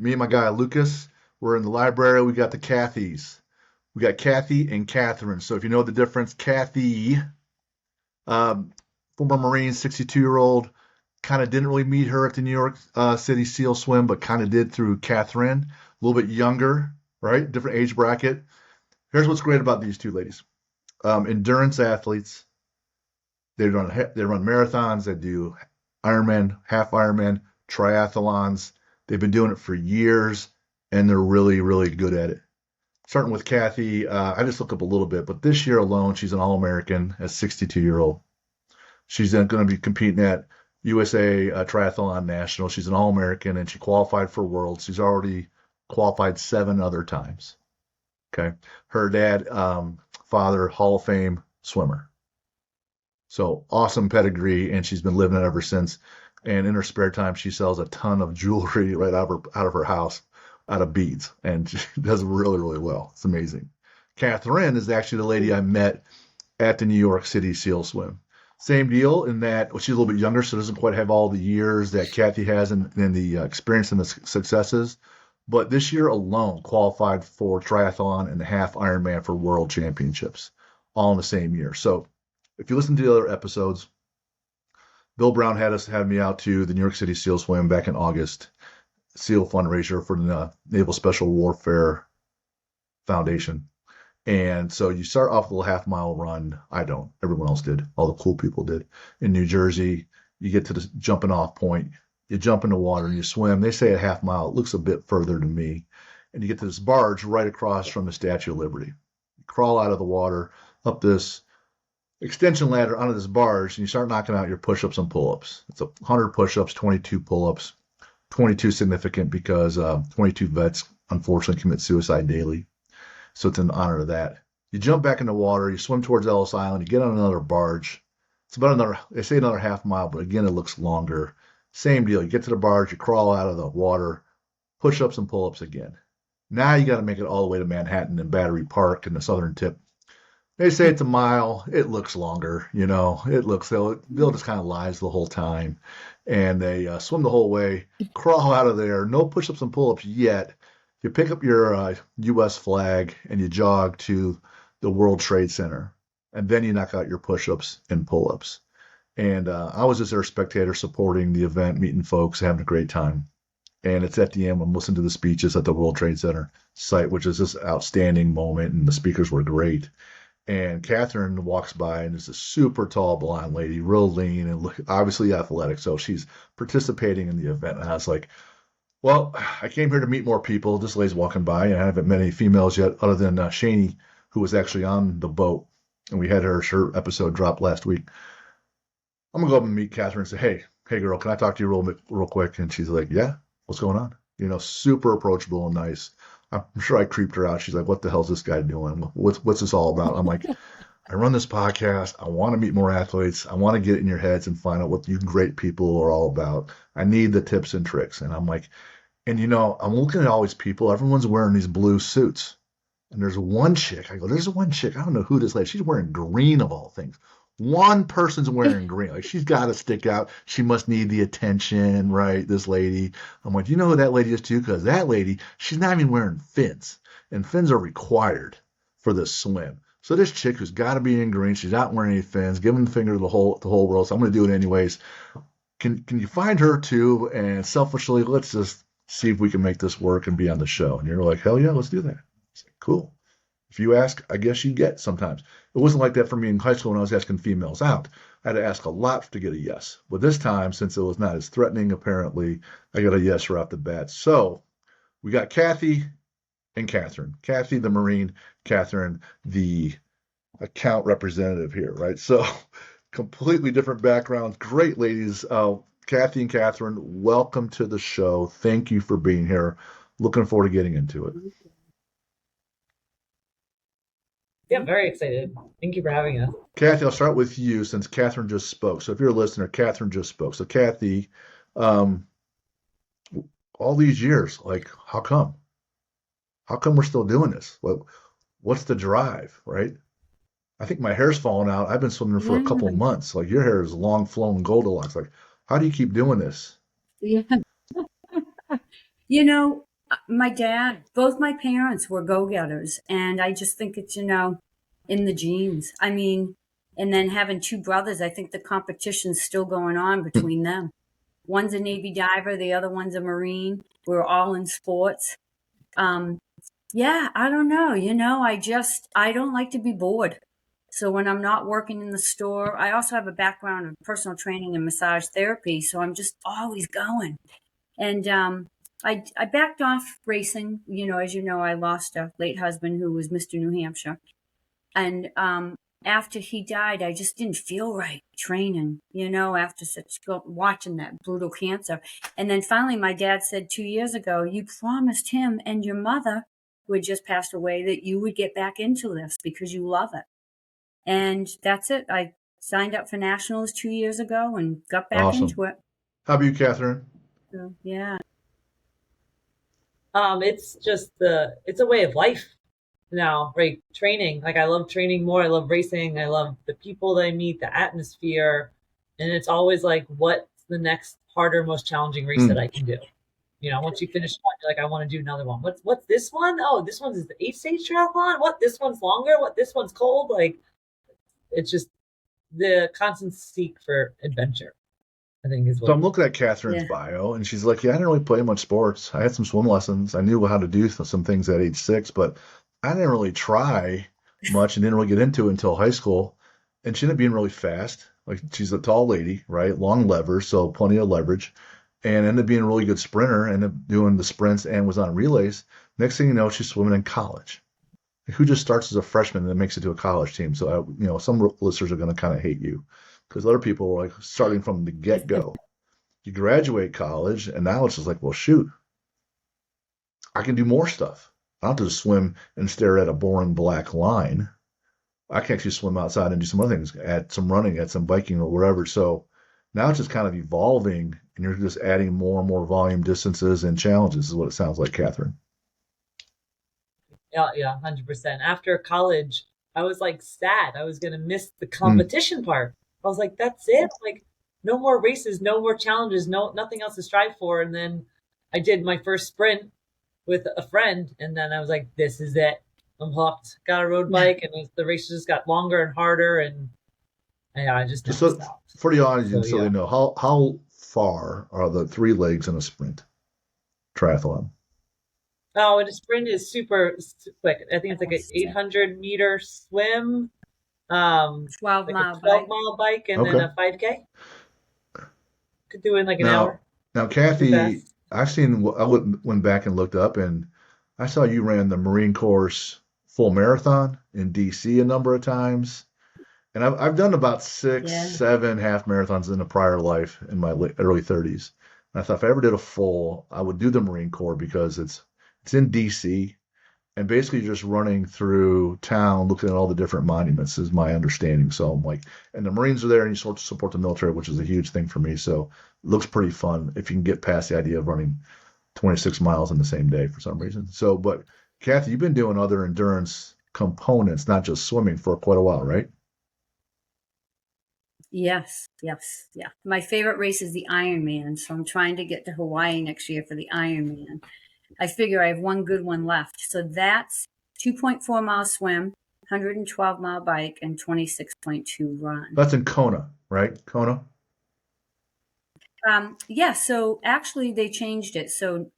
Me and my guy Lucas, we're in the library. We got the Cathys. We got Cathy and Catherine. So if you know the difference, Cathy, um, former Marine, 62-year-old, kind of didn't really meet her at the New York City SEAL swim, but kind of did through Catherine, a little bit younger, right? Different age bracket. Here's what's great about these two ladies. Endurance athletes. They run marathons. They do Ironman, half Ironman, triathlons. They've been doing it for years, and they're really, really good at it. Starting with Cathy, I just looked up a little bit, but this year alone, she's an All-American as 62-year-old. She's going to be competing at USA Triathlon National. She's an All-American, and she qualified for Worlds. She's already qualified 7 other times. Okay, her dad, father, Hall of Fame swimmer. So awesome pedigree, and she's been living it ever since. And in her spare time, she sells a ton of jewelry right out of her house, out of beads, and she does really, really well. It's amazing. Catherine is actually the lady I met at the New York City SEAL Swim. Same deal in that she's a little bit younger, so doesn't quite have all the years that Cathy has and the experience and the successes. But this year alone qualified for triathlon and the half Ironman for world championships, all in the same year. So if you listen to the other episodes, Bill Brown had me out to the New York City SEAL Swim back in August, SEAL fundraiser for the Naval Special Warfare Foundation. And so you start off with a little half-mile run. I don't. Everyone else did. All the cool people did. In New Jersey, you get to the jumping off point. You jump in the water and you swim. They say a half mile. It looks a bit further to me. And you get to this barge right across from the Statue of Liberty. You crawl out of the water, up this extension ladder onto this barge, and you start knocking out your push-ups and pull-ups. It's 100 push-ups, 22 pull-ups, 22 significant because 22 vets unfortunately commit suicide daily. So it's in honor of that. You jump back in the water, you swim towards Ellis Island, you get on another barge. It's about they say another half mile, but again, it looks longer. Same deal. You get to the barge, you crawl out of the water, push-ups and pull-ups again. Now you got to make it all the way to Manhattan and Battery Park and the southern tip. They say it's a mile. It looks longer, Bill just kind of lies the whole time. And they swim the whole way, crawl out of there. No push-ups and pull-ups yet. You pick up your U.S. flag and you jog to the World Trade Center. And then you knock out your push-ups and pull-ups. And I was just there, spectator, supporting the event, meeting folks, having a great time. And it's at the end, I'm listening to the speeches at the World Trade Center site, which is this outstanding moment, and the speakers were great. And Catherine walks by, and is a super tall blonde lady, real lean, and obviously athletic. So she's participating in the event. And I was like, well, I came here to meet more people. This lady's walking by, and I haven't met any females yet other than Shani, who was actually on the boat. And we had her episode drop last week. I'm going to go up and meet Catherine and say, hey, girl, can I talk to you real quick? And she's like, yeah, what's going on? Super approachable and nice. I'm sure I creeped her out. She's like, what the hell's this guy doing? What's this all about? I'm like, I run this podcast. I want to meet more athletes. I want to get in your heads and find out what you great people are all about. I need the tips and tricks. And I'm like, and I'm looking at all these people. Everyone's wearing these blue suits. And there's one chick. I go, there's one chick. I don't know who this lady. She's wearing green of all things. One person's wearing green. Like, she's got to stick out. She must need the attention, right? This lady. I'm like, do you know who that lady is too? Because that lady, she's not even wearing fins. And fins are required for this swim. So this chick who's got to be in green, she's not wearing any fins, giving the finger to the whole world. So I'm going to do it anyways. Can you find her too? And selfishly, let's just see if we can make this work and be on the show. And you're like, hell yeah, let's do that. It's like, cool. If you ask, I guess you get sometimes. It wasn't like that for me in high school when I was asking females out. I had to ask a lot to get a yes. But this time, since it was not as threatening, apparently, I got a yes right off the bat. So we got Cathy and Catherine. Cathy, the Marine, Catherine, the account representative here, right? So completely different backgrounds. Great ladies. Cathy and Catherine, welcome to the show. Thank you for being here. Looking forward to getting into it. Yeah, very excited. Thank you for having us. Cathy, I'll start with you since Catherine just spoke. So if you're a listener, Catherine just spoke. So Cathy, all these years, like, how come? How come we're still doing this? What's the drive, right? I think my hair's falling out. I've been swimming for a couple of months. Like, your hair is long, flowing Goldilocks. Like, how do you keep doing this? Yeah. Both my parents were go-getters, and I just think it's, in the genes. I mean, and then having two brothers, I think the competition's still going on between them. One's a Navy diver, the other one's a Marine. We're all in sports. Um, yeah, I don't know. I don't like to be bored. So when I'm not working in the store, I also have a background in personal training and massage therapy. So I'm just always going. And I backed off racing. As you know, I lost a late husband who was Mr. New Hampshire. And after he died, I just didn't feel right training, after watching that brutal cancer. And then finally, my dad said 2 years ago, you promised him and your mother, who had just passed away, that you would get back into this because you love it. And that's it. I signed up for nationals 2 years ago and got back Awesome. into it. How about you, Catherine? So, yeah. It's just it's a way of life now, right? Training. Like I love training more. I love racing. I love the people that I meet, the atmosphere. And it's always like, what's the next harder, most challenging race that I can do? Once you finish one, you're like, I want to do another one. What's this one? Oh, this one's the 8-stage triathlon. What? This one's longer. What? This one's cold. Like, it's just the constant seek for adventure, I think is what. So I'm looking at Catherine's bio, and she's like, yeah, I didn't really play much sports. I had some swim lessons. I knew how to do some things at age 6, but I didn't really try much and didn't really get into it until high school. And she ended up being really fast. Like she's a tall lady, right? Long levers, so plenty of leverage. And ended up being a really good sprinter, ended up doing the sprints and was on relays. Next thing you know, she's swimming in college. Who just starts as a freshman and then makes it to a college team? So, some listeners are going to kind of hate you because other people are like starting from the get-go. You graduate college, and now it's just like, well, shoot, I can do more stuff. I don't have to just swim and stare at a boring black line. I can actually swim outside and do some other things, add some running, add some biking or whatever. So now it's just kind of evolving, and you're just adding more and more volume, distances, and challenges is what it sounds like, Catherine. Yeah, 100%. After college, I was like sad. I was going to miss the competition part. I was like, that's it. Like, no more races, no more challenges, nothing else to strive for. And then I did my first sprint with a friend, and then I was like, this is it. I'm hooked. Got a road bike, and the races just got longer and harder, and I just never stopped. For the audience, so they know, how far are the 3 legs in a sprint triathlon? Oh, and a sprint is super quick. I think it's like an 800-meter swim, 12-mile bike, and then a 5K. Could do it in like an hour. Now, Cathy, I went back and looked up, and I saw you ran the Marine Corps full marathon in DC a number of times. And I've done about 7 half marathons in a prior life in my early 30s. And I thought if I ever did a full, I would do the Marine Corps because it's in DC, and basically you're just running through town looking at all the different monuments is my understanding. So I'm like, and the Marines are there and you sort of support the military, which is a huge thing for me. So it looks pretty fun if you can get past the idea of running 26 miles in the same day for some reason. So, but Cathy, you've been doing other endurance components, not just swimming, for quite a while, right? Yes. Yeah. My favorite race is the Ironman, so I'm trying to get to Hawaii next year for the Ironman. I figure I have one good one left. So that's 2.4 mile swim, 112 mile bike, and 26.2 run. That's in Kona, right? Kona? Yeah, so actually they changed it. So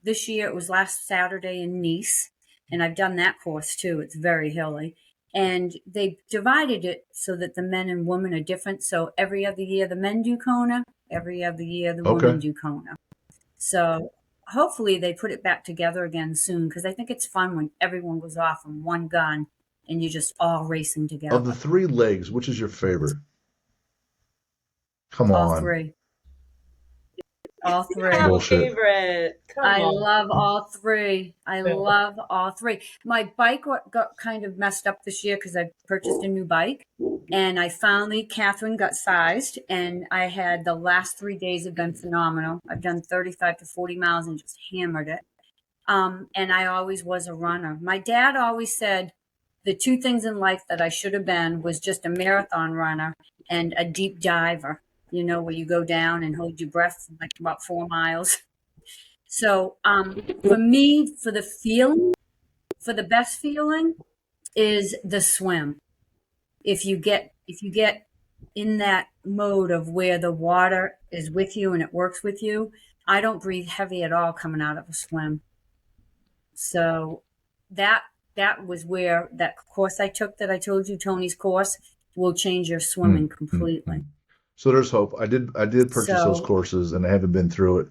this year it was last Saturday in Nice, and I've done that course too. It's very hilly. And they divided it so that the men and women are different. So every other year the men do Kona, every other year the women do Kona. So hopefully they put it back together again soon, because I think it's fun when everyone goes off on one gun and you're just all racing together. Of the 3 legs, which is your favorite? Come on. All 3. All 3. Favorite. I love all 3. I love all 3. My bike got kind of messed up this year because I purchased a new bike, and I finally, Catherine got sized, and I had the last 3 days have been phenomenal. I've done 35 to 40 miles and just hammered it. And I always was a runner. My dad always said the 2 things in life that I should have been was just a marathon runner and a deep diver, where you go down and hold your breath for like about 4 miles. So for me, for the best feeling is the swim. If you get in that mode of where the water is with you and it works with you, I don't breathe heavy at all coming out of a swim. So that was where that course I took that I told you, Tony's course, will change your swimming completely. So there's hope. I did purchase those So courses and I haven't been through it.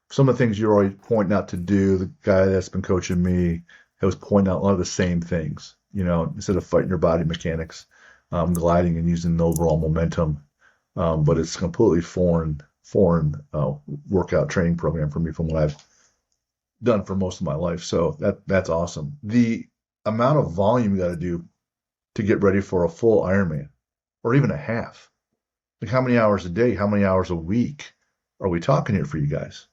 Some of the things you're already pointing out to do, the guy that's been coaching me was pointing out a lot of the same things. Instead of fighting your body mechanics, gliding and using the overall momentum. But it's a completely foreign workout training program for me from what I've done for most of my life. So that's awesome. The amount of volume you got to do to get ready for a full Ironman or even a half. Like how many hours a day, how many hours a week are we talking here for you guys?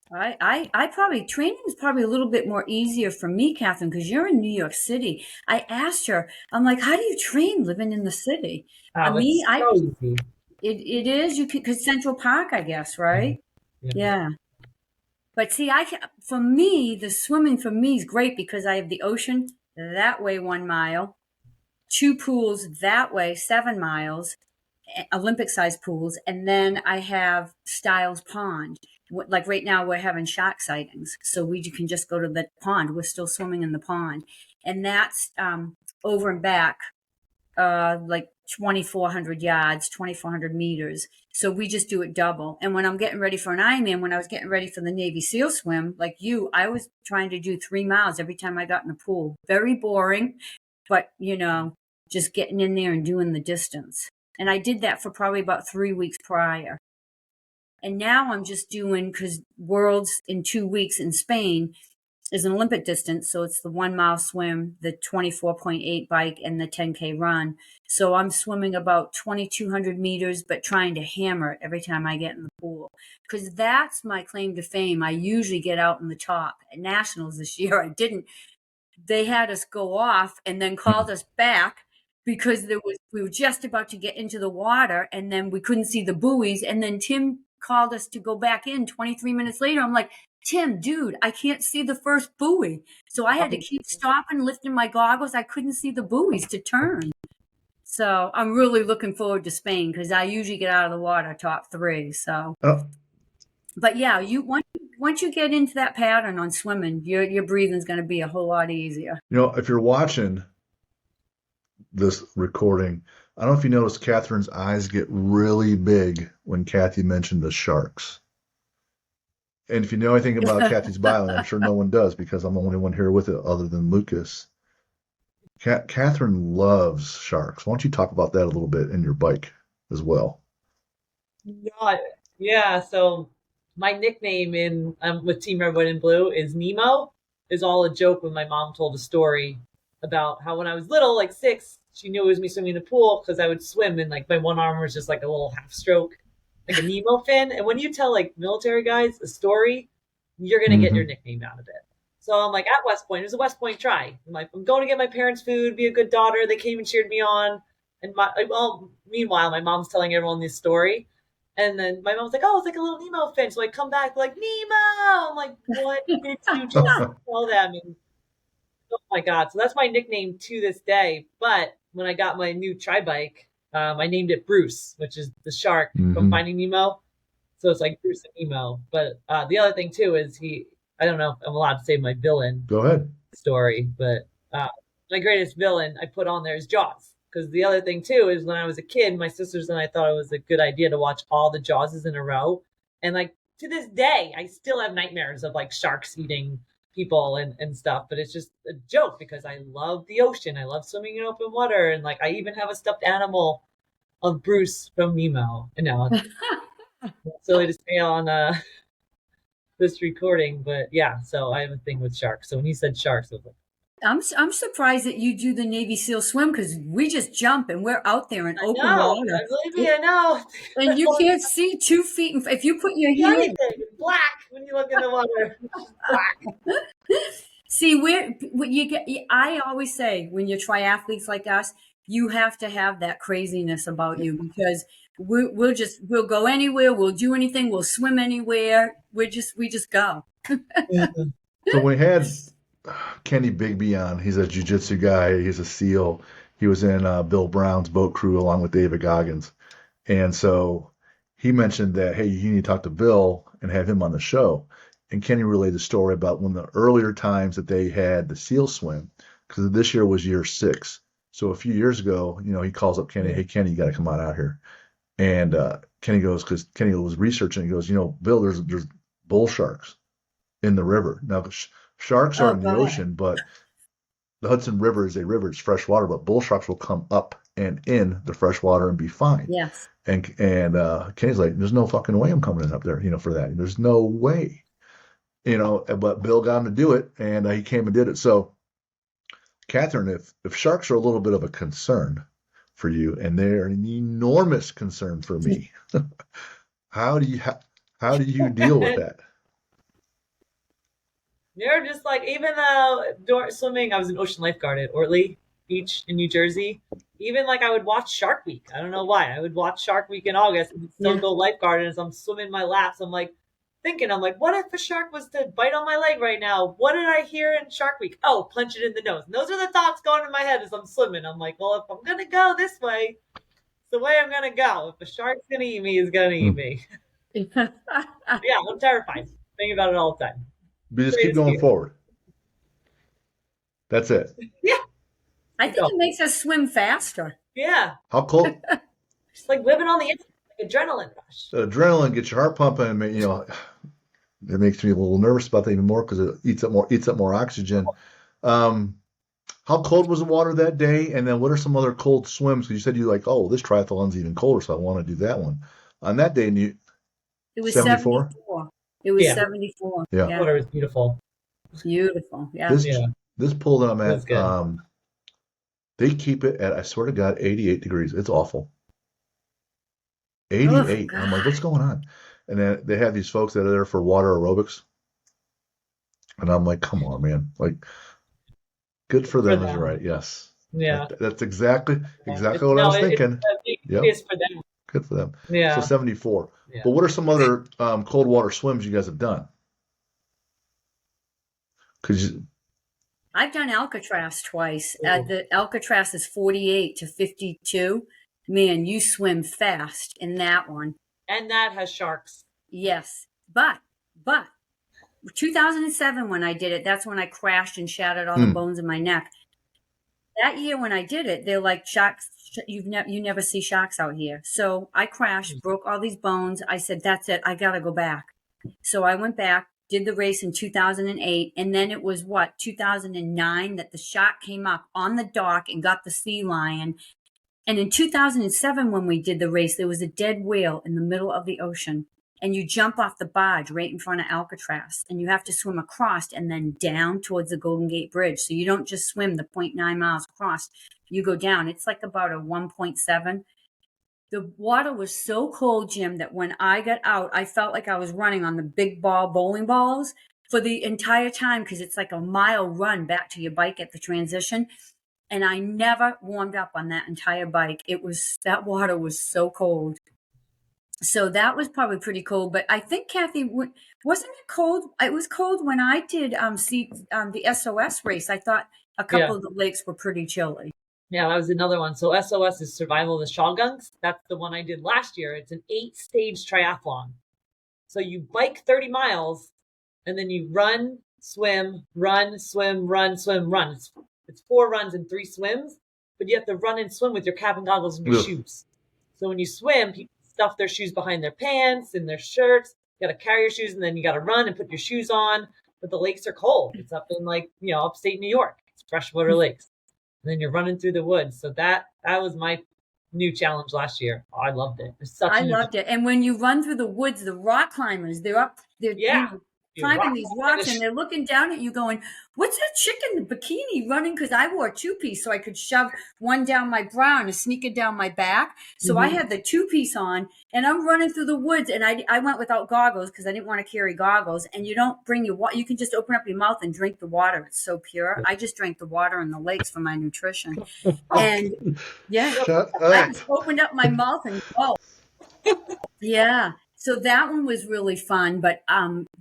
I probably training is probably a little bit more easier for me, Catherine, because you're in New York City. I asked her, I'm like, how do you train living in the city? Oh, it's so easy. It is because Central Park, I guess, right? Yeah. But see, for me, the swimming for me is great because I have the ocean that way 1 mile, 2 pools that way 7 miles, Olympic-sized pools, and then I have Styles Pond. Like right now, we're having shark sightings, so you can just go to the pond. We're still swimming in the pond, and that's over and back, like 2,400 yards, 2,400 meters. So we just do it double. And when I'm getting ready for an Ironman, when I was getting ready for the Navy SEAL swim, like you, I was trying to do 3 miles every time I got in the pool. Very boring, but just getting in there and doing the distance. And I did that for probably about 3 weeks prior. And now I'm just doing, because Worlds in 2 weeks in Spain is an Olympic distance. So it's the 1 mile swim, the 24.8 bike, and the 10K run. So I'm swimming about 2,200 meters, but trying to hammer it every time I get in the pool. Because that's my claim to fame. I usually get out in the top. At Nationals this year, I didn't. They had us go off and then called us back because we were just about to get into the water and then we couldn't see the buoys. And then Tim called us to go back in 23 minutes later. I'm like, Tim, dude, I can't see the first buoy. So I had to keep stopping, lifting my goggles. I couldn't see the buoys to turn. So I'm really looking forward to Spain because I usually get out of the water top 3. So, but yeah, once you get into that pattern on swimming, your breathing's going to be a whole lot easier. If you're watching this recording, I don't know if you noticed Catherine's eyes get really big when Cathy mentioned the sharks. And if you know anything about Cathy's bio, I'm sure no one does because I'm the only one here with it other than Lucas. Catherine loves sharks. Why don't you talk about that a little bit in your bike as well? Yeah, so my nickname with Team Red, White, and Blue is Nemo. Is all a joke when my mom told a story about how when I was little, like 6, she knew it was me swimming in the pool because I would swim and like my one arm was just like a little half stroke, like a Nemo fin. And when you tell like military guys a story, you're gonna get your nickname out of it. So I'm like at West Point. It was a West Point try. I'm like, I'm going to get my parents food, be a good daughter. They came and cheered me on. And meanwhile, my mom's telling everyone this story. And then my mom's like, oh, it's like a little Nemo fin. So I come back like, Nemo. I'm like, what did you just tell them? And oh my God. So that's my nickname to this day. But when I got my new tri bike, I named it Bruce, which is the shark from Finding Nemo. So it's like Bruce and Nemo. But the other thing too is I don't know if I'm allowed to say my villain Go ahead. story, but my greatest villain I put on there is Jaws. Because the other thing too is when I was a kid, my sisters and I thought it was a good idea to watch all the Jawses in a row. And like to this day, I still have nightmares of like sharks eating people and stuff. But it's just a joke because I love the ocean. I love swimming in open water. And like I even have a stuffed animal of Bruce from Nemo. And now it's silly to say on this recording, but yeah, so I have a thing with sharks. So when he said sharks, I was like, I'm surprised that you do the Navy SEAL swim because we just jump and we're out there in open water. I know. And you can't see 2 feet. If you put your hand, it's black when you look in the water. It's black. See what you get. I always say when you're triathletes like us, you have to have that craziness about you because We'll go anywhere. We'll do anything. We'll swim anywhere. We just go. So we had Kenny Bigby on. He's a jiu-jitsu guy. He's a SEAL. He was in Bill Brown's boat crew along with David Goggins. And so he mentioned that, hey, you need to talk to Bill and have him on the show. And Kenny relayed the story about one of the earlier times that they had the SEAL swim, because this year was year 6. So a few years ago, he calls up Kenny, hey, Kenny, you got to come on out here. And Kenny goes, because Kenny was researching, he goes, Bill, there's bull sharks in the river. Now, sharks are in the ocean, but the Hudson River is a river. It's fresh water, but bull sharks will come up and in the fresh water and be fine. Yes. And Kenny's like, there's no fucking way I'm coming in up there, for that. There's no way, but Bill got him to do it, and he came and did it. So, Catherine, if sharks are a little bit of a concern for you, and they're an enormous concern for me, how do you deal with that? They're just like, even though swimming, I was an ocean lifeguard at Ortley Beach in New Jersey. Even I would watch Shark Week. I don't know why. I would watch Shark Week in August and still go lifeguard. And as I'm swimming my laps, I'm thinking, what if a shark was to bite on my leg right now? What did I hear in Shark Week? Oh, punch it in the nose. And those are the thoughts going in my head as I'm swimming. I'm like, well, if I'm going to go this way, it's the way I'm going to go. If a shark's going to eat me, it's going to eat me. Yeah, I'm terrified. Thinking about it all the time. We just keep going forward. That's it. Yeah. I think it makes us swim faster. Yeah. How cold? It's like living on the inside, like adrenaline rush. The adrenaline gets your heart pumping. It makes me a little nervous about that even more because it eats up more oxygen. How cold was the water that day? And then what are some other cold swims? Because you said this triathlon's even colder, so I want to do that one. On that day, it was 74? It was 74. Yeah. The water was beautiful. Beautiful. Yeah. This pool that I'm at, they keep it at, I swear to God, 88 degrees. It's awful. 88. I'm like, what's going on? And then they have these folks that are there for water aerobics. And I'm like, come on, man. Good for them is right. Yes. Yeah. That's exactly what I was thinking. It's for them. Good for them. Yeah. So 74. Yeah. But what are some other cold water swims you guys have done? I've done Alcatraz twice. The Alcatraz is 48 to 52. Man, you swim fast in that one. And that has sharks. Yes. But 2007 when I did it, that's when I crashed and shattered all the bones in my neck. That year when I did it, they're like, sharks, you never see sharks out here. So I crashed, broke all these bones. I said, that's it. I got to go back. So I went back, did the race in 2008. And then it was 2009 that the shark came up on the dock and got the sea lion. And in 2007, when we did the race, there was a dead whale in the middle of the ocean. And you jump off the barge right in front of Alcatraz, and you have to swim across and then down towards the Golden Gate Bridge. So you don't just swim the 0.9 miles across. You go down. It's like about a 1.7. The water was so cold, Jim, that when I got out, I felt like I was running on the big ball bowling balls for the entire time, because it's like a mile run back to your bike at the transition. And I never warmed up on that entire bike. That water was so cold. So that was probably pretty cold. But I think, Cathy, wasn't it cold? It was cold when I did the SOS race. I thought a couple of the lakes were pretty chilly. Yeah, that was another one. So SOS is Survival of the Shawgunks. That's the one I did last year. It's an 8-stage triathlon. So you bike 30 miles, and then you run, swim, run, swim, run, swim, run. It's 4 runs and 3 swims, but you have to run and swim with your cabin goggles and your shoes. So when you swim, people stuff their shoes behind their pants and their shirts. You got to carry your shoes, and then you got to run and put your shoes on. But the lakes are cold. It's up in upstate New York. It's freshwater lakes. And then you're running through the woods. So that was my new challenge last year. Oh, I loved it. I loved it. And when you run through the woods, the rock climbers, they're climbing these rocks, and they're looking down at you going, what's that chick in the bikini running? Because I wore a 2-piece, so I could shove one down my bra and a sneaker down my back. So I had the 2-piece on, and I'm running through the woods, and I went without goggles because I didn't want to carry goggles. And you don't bring your water. You can just open up your mouth and drink the water. It's so pure. I just drank the water in the lakes for my nutrition. And I just opened up my mouth and go. Yeah. So that one was really fun, but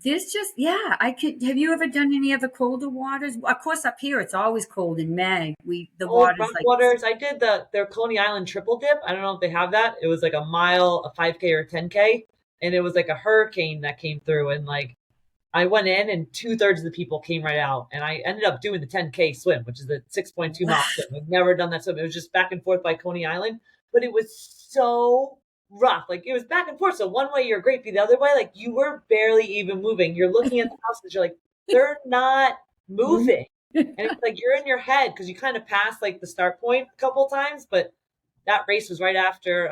there's just I could have you ever done any of the colder waters? Of course up here it's always cold in May. The Old water's rock like waters. I did their Coney Island triple dip. I don't know if they have that. It was like a mile, a 5K or 10K, and it was like a hurricane that came through, and like I went in and 2/3 of the people came right out. And I ended up doing the 10K swim, which is the 6.2 mile wow. swim. I've never done that swim. It was just back and forth by Coney Island, but it was so rough. Like it was back and forth. So one way you're great, the other way, like you were barely even moving. You're looking at the houses, you're like, they're not moving. And it's like you're in your head because you kind of passed like the start point a couple times, but that race was right after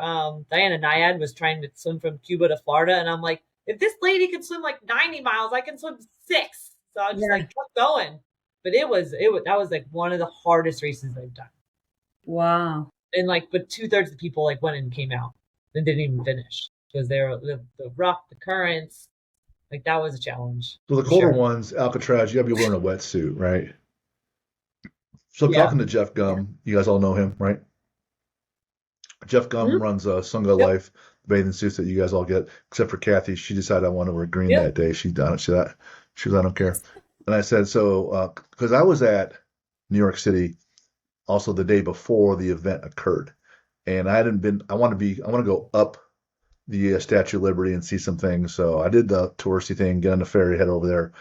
Diana Nyad was trying to swim from Cuba to Florida, and I'm like, if this lady can swim like 90 miles, I can swim 6. So I was just Yeah. like, kept going. But it was that was like one of the hardest races I've done. Wow. And like, but 2/3 of the people like went and came out and didn't even finish because they're the rough, the currents. Like that was a challenge So the for colder sure. ones, Alcatraz, you gotta be wearing a wetsuit, right? So Yeah. talking to Jeff Yeah. Gum, you guys all know him, right? Jeff Gum Mhm. runs Sunga Yep. Life, the bathing suits that you guys all get, except for Cathy. She decided I want to wear green Yep. that day. She done it. She was, I don't care. And I said, so, because I was at New York City also the day before the event occurred, and I hadn't been. I want to go up the Statue of Liberty and see some things. So I did the touristy thing, get on the ferry, head over there,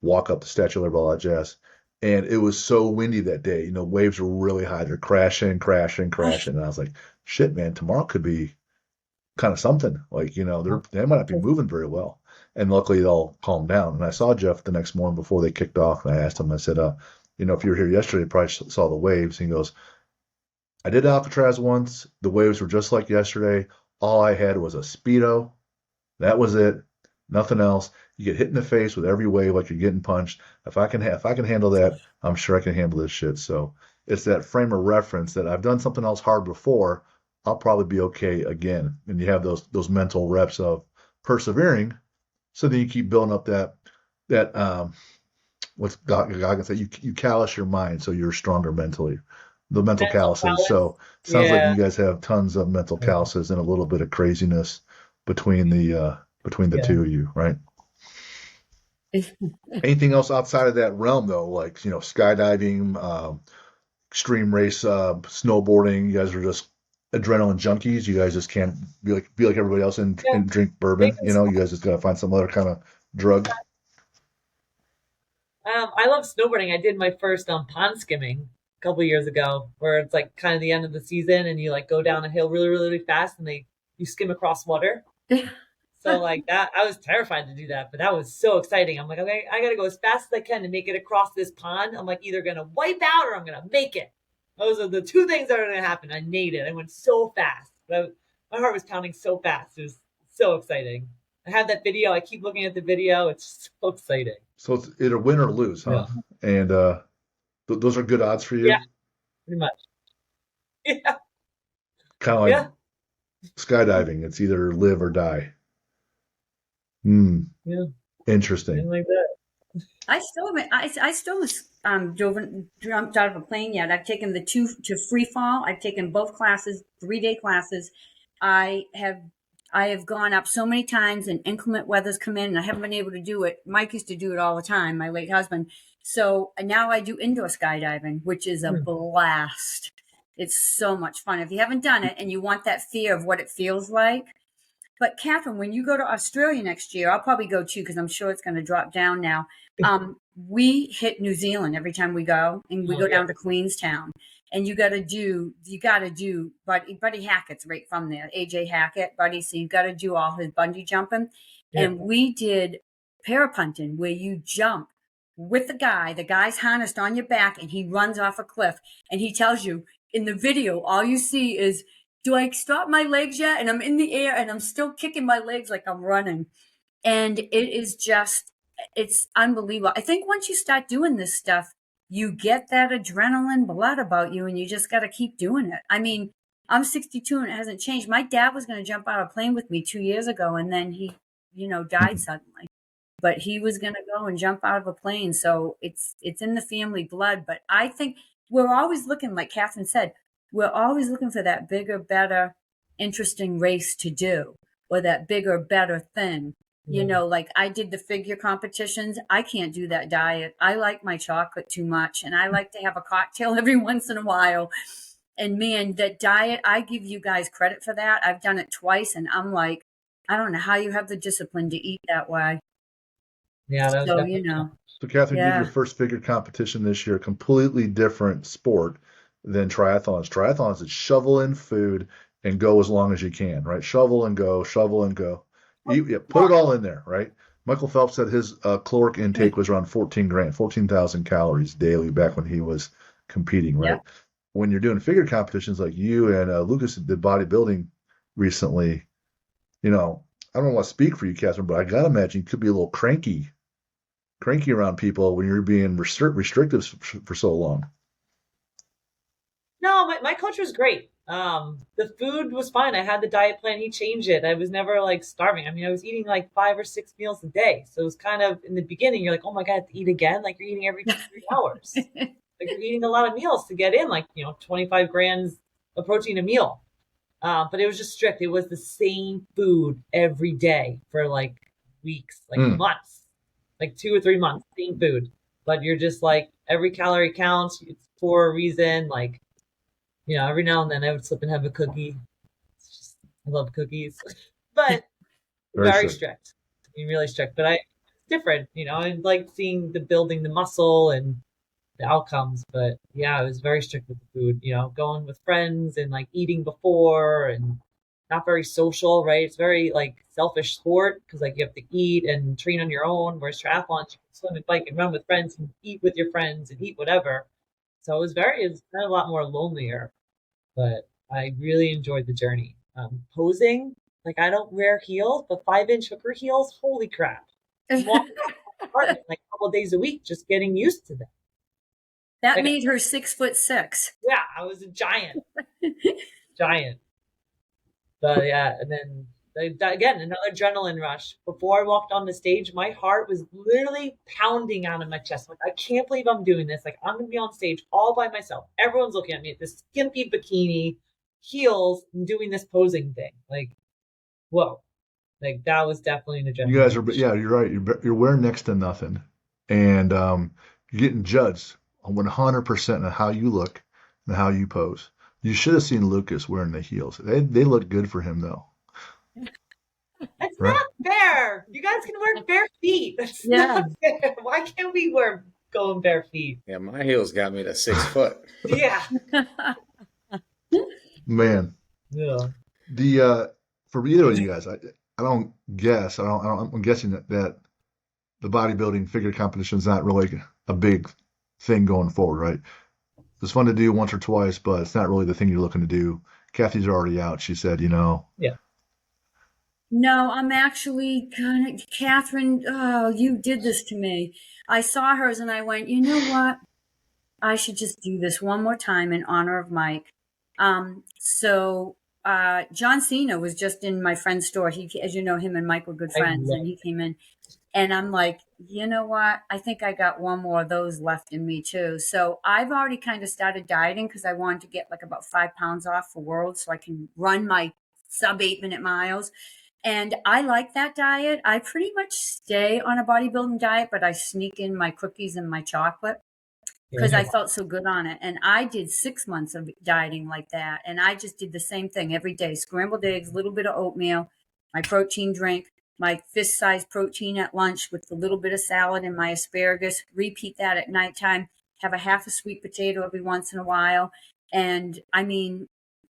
walk up the Statue of Liberty, all that jazz. And it was so windy that day. You know, waves were really high. They're crashing, crashing, crashing. And I was like, shit, man, tomorrow could be kind of something. Like, you know, they might not be moving very well. And luckily, it all calmed down. And I saw Jeff the next morning before they kicked off. And I asked him, I said, you know, if you were here yesterday, you probably saw the waves. And he goes, I did Alcatraz once. The waves were just like yesterday. All I had was a Speedo. That was it. Nothing else. You get hit in the face with every wave like you're getting punched. If I can handle that, I'm sure I can handle this shit. So it's that frame of reference that I've done something else hard before. I'll probably be okay again. And you have those mental reps of persevering. So then you keep building up that what's Goggins said, you callous your mind so you're stronger mentally. The mental Mental calluses. balance. So sounds like Yeah. you guys have tons of mental calluses and a little bit of craziness between the Yeah. two of you, right? Anything else outside of that realm though, like you know, skydiving, extreme race, snowboarding? You guys are just adrenaline junkies. You guys just can't be like everybody else Yeah. and drink bourbon. Making You know, you guys just gotta find some other kind of drug. I love snowboarding. I did my first pond skimming a couple years ago, where it's like kind of the end of the season, and you like go down a hill really, really, really fast, and you skim across water. So like that, I was terrified to do that, but that was so exciting. I'm like, okay, I gotta go as fast as I can to make it across this pond. I'm like either gonna wipe out or I'm gonna make it. Those are the two things that are gonna happen. I made it. I went so fast. My heart was pounding so fast. It was so exciting. I have that video. I keep looking at the video. It's so exciting. So it's either win or lose, Yeah. huh? And those are good odds for Yeah, you. pretty much. Yeah. Kind of like Yeah. skydiving. It's either live or die. Hmm. Yeah. Interesting. Something like that. I still jumped out of a plane yet. I've taken the 2 to free fall. I've taken both classes, 3-day classes. I have I have gone up so many times and inclement weather's come in and I haven't been able to do it. Mike used to do it all the time, my late husband. So now I do indoor skydiving, which is a Hmm. blast. It's so much fun. If you haven't done it and you want that fear of what it feels like. But Catherine, when you go to Australia next year, I'll probably go too because I'm sure it's going to drop down now. We hit New Zealand every time we go, and we Oh go yeah. down to Queenstown. And you got to do, Buddy Hackett's right from there, AJ Hackett, Buddy. So you got to do all his bungee jumping. Yeah. And we did parapunting where you jump with the guy's harnessed on your back, and he runs off a cliff. And he tells you in the video, all you see is, do I stop my legs yet? And I'm in the air and I'm still kicking my legs like I'm running. And it's unbelievable. I think once you start doing this stuff, you get that adrenaline blood about you and you just got to keep doing it. I mean, I'm 62 and it hasn't changed. My dad was going to jump out of a plane with me 2 years ago and then he, died suddenly. But he was going to go and jump out of a plane. So it's in the family blood. But I think we're always looking, like Catherine said, we're always looking for that bigger, better. interesting race to do, or that bigger, better thing. You know, like I did the figure competitions. I can't do that diet. I like my chocolate too much, and I like to have a cocktail every once in a while. And man, that diet, I give you guys credit for that. I've done it twice, and I'm like, I don't know how you have the discipline to eat that way. Yeah, that was So, definitely tough. So, Catherine, you did your yeah. first figure competition this year, completely different sport than triathlons. Triathlons is shovel in food and go as long as you can, right? Shovel and go, shovel and go. Yeah, put it all in there, right? Michael Phelps said his caloric intake was around 14,000 calories daily back when he was competing, Yeah. right? When you're doing figure competitions like you and Lucas did bodybuilding recently, you know, I don't want to speak for you, Catherine, but I gotta imagine you could be a little cranky around people when you're being restrictive for so long. No, my coach was great. The food was fine. I had the diet plan. He changed it. I was never like starving. I mean, I was eating like 5 or 6 meals a day. So it was kind of in the beginning, you're like, oh my God, I have to eat again. Like you're eating every 2-3 hours. Like you're eating a lot of meals to get in, like, 25 grams of protein a meal. But it was just strict. It was the same food every day for like weeks, like months, like 2 or 3 months, same food. But you're just like, every calorie counts. It's for a reason. Like, every now and then I would slip and have a cookie. It's just, I love cookies, but very strict. I mean, really strict. But it's different, I like seeing building the muscle and the outcomes. But yeah, I was very strict with the food, going with friends and like eating before and not very social, right? It's very like selfish sport because like you have to eat and train on your own, whereas triathlons, you can swim and bike and run with friends and eat with your friends and eat whatever. So it was kind of a lot more lonelier, but I really enjoyed the journey. Posing, like I don't wear heels, but 5-inch hooker heels, holy crap. I'm walking around the apartment like a couple of days a week, just getting used to them. That Like, made her 6'6". yeah, I was a giant. Giant. But yeah, and then again, another adrenaline rush. Before I walked on the stage, my heart was literally pounding out of my chest. Like, I can't believe I'm doing this. Like, I'm going to be on stage all by myself. Everyone's looking at me at this skimpy bikini, heels, and doing this posing thing. Like, whoa. Like, that was definitely an adrenaline You guys are, rush. yeah, you're right. You're wearing next to nothing, and you're getting judged on 100% on how you look and how you pose. You should have seen Lucas wearing the heels. They look good for him though. That's Right? not fair. You guys can wear bare feet. That's Yeah. not fair. Why can't we wear going bare feet? Yeah, my heels got me to 6 foot. Yeah. Man, Yeah. For either of you guys, I don't guess. I'm guessing that the bodybuilding figure competition is not really a big thing going forward, right? It's fun to do once or twice, but it's not really the thing you're looking to do. Cathy's already out. She said, Yeah. No, I'm actually kind of, Catherine, oh, you did this to me. I saw hers and I went, you know what? I should just do this one more time in honor of Mike. So John Cena was just in my friend's store. He, as you know, him and Mike were good friends, and he came in. And I'm like, you know what? I think I got one more of those left in me too. So I've already kind of started dieting because I wanted to get like about 5 pounds off for Worlds so I can run my sub 8-minute miles. And I like that diet. I pretty much stay on a bodybuilding diet, but I sneak in my cookies and my chocolate because I felt so good on it. And I did 6 months of dieting like that. And I just did the same thing every day. Scrambled eggs, a little bit of oatmeal, my protein drink, my fist-sized protein at lunch with a little bit of salad and my asparagus. Repeat that at nighttime. Have a half a sweet potato every once in a while. And I mean,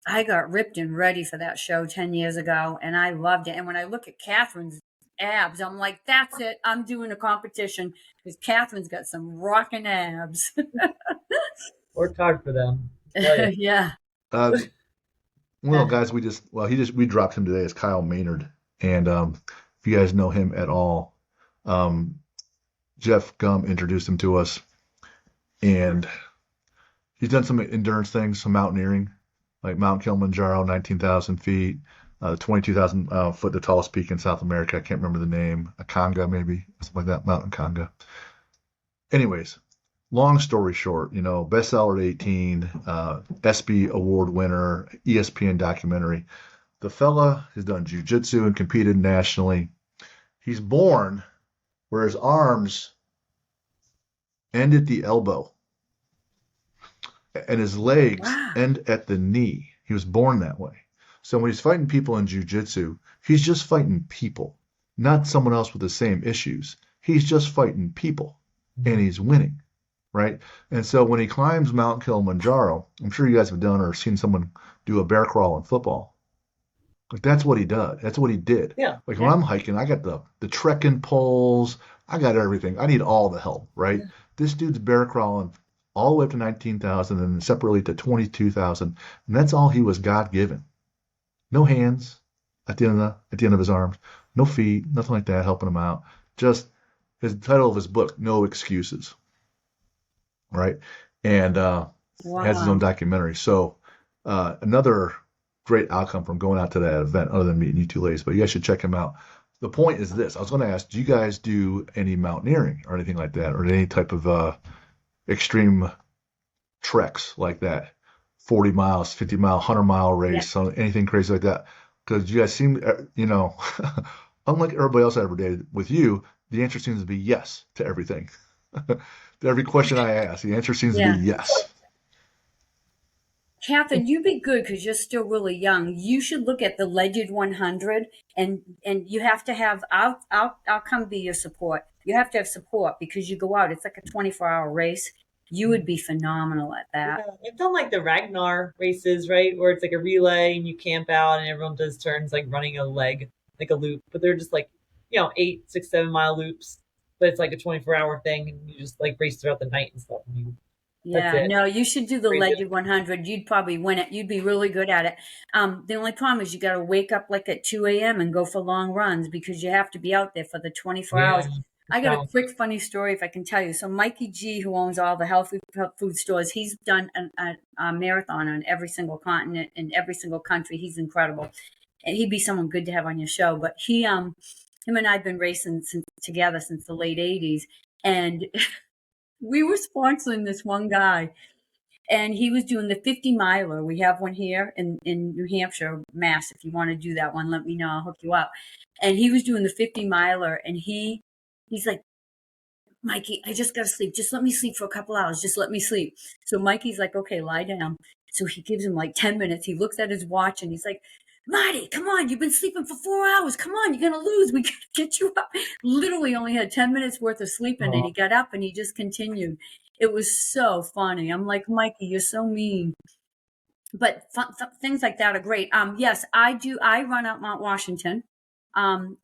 I got ripped and ready for that show 10 years ago, and I loved it. And when I look at Catherine's abs, I'm like, that's it. I'm doing a competition because Catherine's got some rocking abs. Worked hard for them. Yeah. One of the guys we dropped him today is Kyle Maynard. And if you guys know him at all, Jeff Gum introduced him to us. And he's done some endurance things, some mountaineering, like Mount Kilimanjaro, 19,000 feet, 22,000 foot, the tallest peak in South America. I can't remember the name. Akanga, maybe, something like that, Mount Akanga. Anyways, long story short, bestseller at 18, ESPY award winner, ESPN documentary. The fella has done jujitsu and competed nationally. He's born where his arms end at the elbow and his legs Wow. end at the knee. He was born that way. So when he's fighting people in jujitsu, he's just fighting people, not someone else with the same issues. He's just fighting people, and he's winning, right? And so when he climbs Mount Kilimanjaro, I'm sure you guys have done or seen someone do a bear crawl in football. Like that's what he does. That's what he did. Yeah. Like when I'm hiking, I got the trekking poles. I got everything. I need all the help, right? This dude's bear crawling all the way up to 19,000 and then separately to 22,000. And that's all he was God given. No hands at the end of his arms, no feet, nothing like that helping him out. Just his title of his book, No Excuses, right? And has his own Wow. documentary. So another great outcome from going out to that event, other than meeting you two ladies, but you guys should check him out. The point is this: I was going to ask, do you guys do any mountaineering or anything like that, or any type of extreme treks like that? 40 miles, 50 mile, 100-mile Yeah. race, anything crazy like that? Because you guys seem, unlike everybody else I ever dated, with you, the answer seems to be yes to everything. To every question I ask, the answer seems to be Yeah. yes. Catherine, you be good because you're still really young. You should look at the Legend 100, and you have to have. I'll come be your support. You have to have support because you go out. It's like a 24-hour race. You would be phenomenal at that. Yeah, I've done like the Ragnar races, right? Where it's like a relay and you camp out and everyone does turns like running a leg, like a loop. But they're just like, 8, 6, 7 mile loops. But it's like a 24-hour thing and you just like race throughout the night and stuff. That's Yeah, it. no, you should do the Crazy. Legend 100. You'd probably win it. You'd be really good at it. The only problem is you got to wake up like at 2 a.m. and go for long runs because you have to be out there for the 24 Yeah. hours. I got a quick funny story if I can tell you. So Mikey G, who owns all the health food stores, he's done a marathon on every single continent in every single country. He's incredible, and he'd be someone good to have on your show. But him and I've been racing together since the late '80s, and we were sponsoring this one guy, and he was doing the 50 miler. We have one here in New Hampshire, Mass. If you want to do that one, let me know. I'll hook you up. And he was doing the 50 miler, and he's like, Mikey, I just got to sleep. Just let me sleep for a couple hours. Just let me sleep. So Mikey's like, okay, lie down. So he gives him like 10 minutes. He looks at his watch and he's like, Marty, come on. You've been sleeping for 4 hours. Come on. You're going to lose. We got to get you up. Literally only had 10 minutes worth of sleeping and he got up and he just continued. It was so funny. I'm like, Mikey, you're so mean. But things like that are great. Yes, I do. I run out Mount Washington.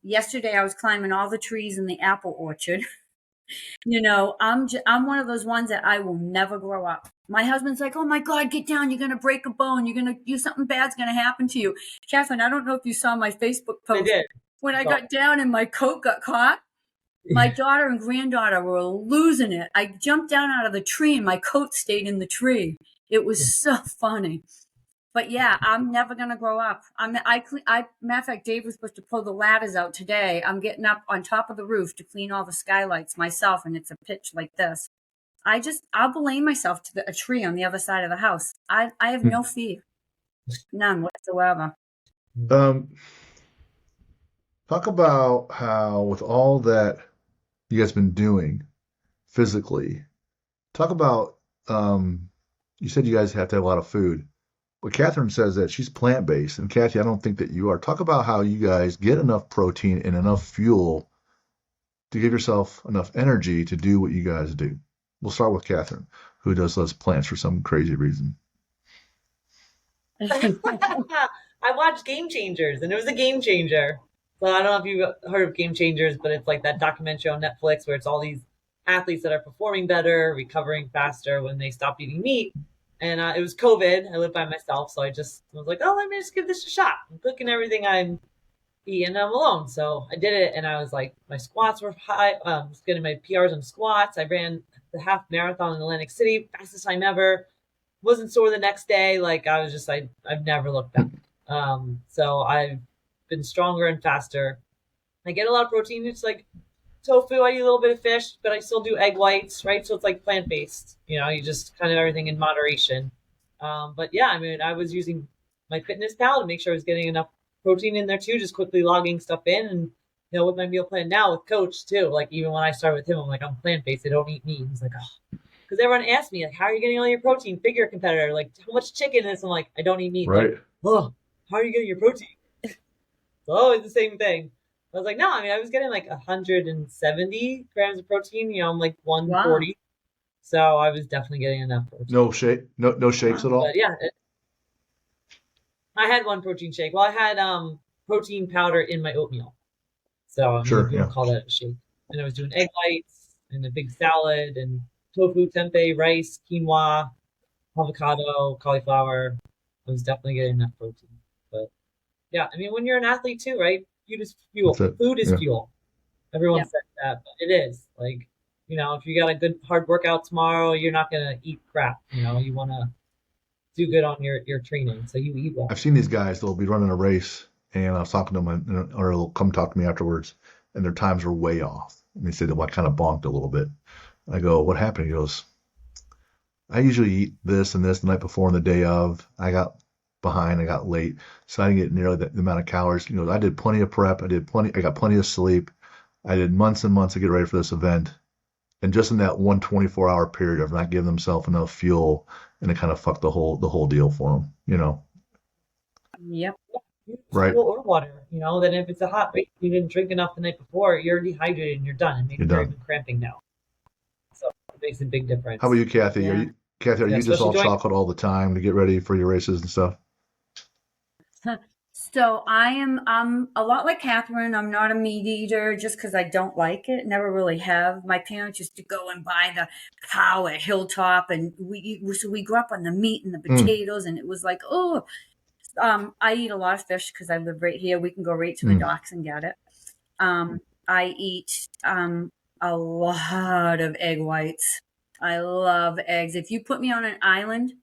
Yesterday I was climbing all the trees in the apple orchard. I'm one of those ones that I will never grow up. My husband's like, oh my God, get down. You're going to break a bone. You're going to do something bad's going to happen to you. Catherine, I don't know if you saw my Facebook I post. did. When I got down and my coat got caught, my daughter and granddaughter were losing it. I jumped down out of the tree and my coat stayed in the tree. It was so funny. But yeah, I'm never gonna grow up. Matter of fact, Dave was supposed to pull the ladders out today. I'm getting up on top of the roof to clean all the skylights myself, and it's a pitch like this. I'll blame myself to a tree on the other side of the house. I have no fear, none whatsoever. Talk about how, with all that you guys been doing physically, talk about, you said you guys have to have a lot of food. But Catherine says that she's plant-based, and Cathy, I don't think that you are. Talk about how you guys get enough protein and enough fuel to give yourself enough energy to do what you guys do. We'll start with Catherine, who does less plants for some crazy reason. I watched Game Changers, and it was a game changer. So I don't know if you've heard of Game Changers, but it's like that documentary on Netflix where it's all these athletes that are performing better, recovering faster when they stop eating meat. And it was COVID. I lived by myself, so I just was like, oh, let me just give this a shot. I'm cooking everything I'm eating. I'm alone. So I did it, and I was like, my squats were high. I was getting my PRs on squats. I ran the half marathon in Atlantic City, fastest time ever. Wasn't sore the next day. Like I was just, I've never looked back. So I've been stronger and faster. I get a lot of protein. It's like tofu. I eat a little bit of fish, but I still do egg whites, right? So it's like plant-based. You just kind of everything in moderation. But yeah, I mean, I was using my Fitness Pal to make sure I was getting enough protein in there too, just quickly logging stuff in. And, with my meal plan now with coach too, like even when I started with him, I'm like, I'm plant-based. I don't eat meat. He's like, oh, because everyone asks me, like, how are you getting all your protein? Figure competitor, like, how much chicken is? I'm like, I don't eat meat. Right. Like, oh, how are you getting your protein? It's always the same thing. I was like, no, I mean, I was getting like 170 grams of protein. I'm like 140. Wow. So I was definitely getting enough protein. No shake, no shakes at all. But yeah, I had one protein shake. Well, I had protein powder in my oatmeal. So sure, you call that a shake. And I was doing egg whites and a big salad and tofu, tempeh, rice, quinoa, avocado, cauliflower. I was definitely getting enough protein. But yeah, I mean, when you're an athlete too, right? Food is fuel. Food is fuel. Everyone said that, but it is. Like, if you got a good hard workout tomorrow, you're not gonna eat crap. You want to do good on your training, so you eat well. I've seen these guys. They'll be running a race, and I was talking to them, or they'll come talk to me afterwards, and their times are way off. And they said, "Well, I kind of bonked a little bit." I go, "What happened?" He goes, "I usually eat this and this the night before and the day of. I got behind, I got late, so I didn't get nearly the amount of calories. I did plenty of prep. I got plenty of sleep. I did months and months to get ready for this event. And just in that 1 24-hour period of not giving themselves enough fuel, and it kind of fucked the whole deal for them, Yep. Right. Fuel or water, then if it's a hot race, you didn't drink enough the night before, you're dehydrated and you're done. And maybe you're even cramping now. So it makes a big difference. How about you, Cathy? Yeah. Are you just all chocolate all the time to get ready for your races and stuff? So I'm a lot like Catherine. I'm not a meat eater just because I don't like it. Never really have. My parents used to go and buy the cow at Hilltop, and we grew up on the meat and the potatoes, and it was like, oh. I eat a lot of fish because I live right here. We can go right to the docks and get it. I eat a lot of egg whites. I love eggs. If you put me on an island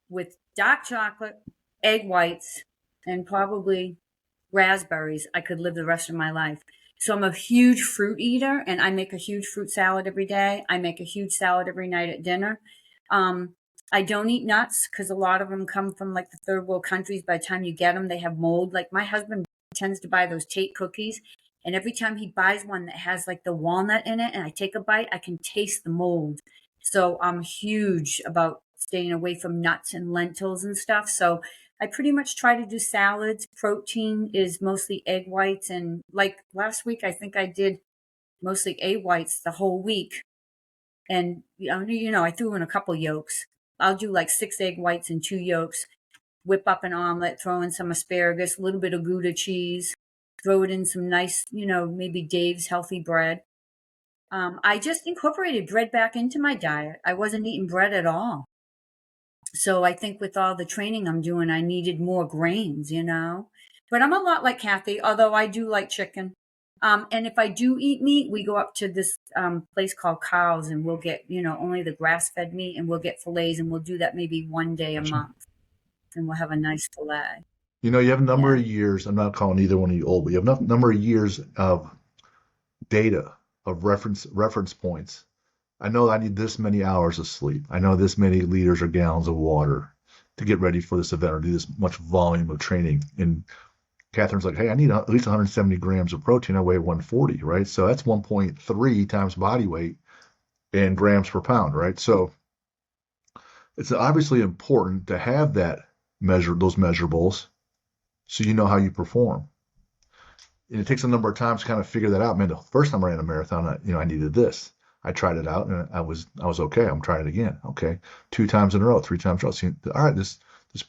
with dark chocolate, egg whites, and probably raspberries, I could live the rest of my life. So I'm a huge fruit eater, and I make a huge fruit salad every day. I make a huge salad every night at dinner. I don't eat nuts because a lot of them come from like the third world countries. By the time you get them, they have mold. Like my husband tends to buy those Tate cookies, and every time he buys one that has like the walnut in it and I take a bite, I can taste the mold. So I'm huge about staying away from nuts and lentils and stuff. So I pretty much try to do salads. Protein is mostly egg whites. And like last week, I think I did mostly egg whites the whole week. And, I threw in a couple yolks. I'll do like 6 egg whites and 2 yolks, whip up an omelet, throw in some asparagus, a little bit of Gouda cheese, throw it in some nice, maybe Dave's healthy bread. I just incorporated bread back into my diet. I wasn't eating bread at all. So I think with all the training I'm doing, I needed more grains, But I'm a lot like Cathy, although I do like chicken. And if I do eat meat, we go up to this place called Carl's, and we'll get, only the grass-fed meat, and we'll get fillets, and we'll do that maybe one day a month. And we'll have a nice fillet. You have a number of years. I'm not calling either one of you old, but you have a number of years of data, of reference points. I know I need this many hours of sleep. I know this many liters or gallons of water to get ready for this event or do this much volume of training. And Catherine's like, hey, I need at least 170 grams of protein. I weigh 140, right? So that's 1.3 times body weight in grams per pound, right? So it's obviously important to have those measurables so you know how you perform. And it takes a number of times to kind of figure that out. Man, the first time I ran a marathon, I needed this. I tried it out and I was okay. I'm trying it again. Okay. 2 times in a row, 3 times in a row. See, all right, this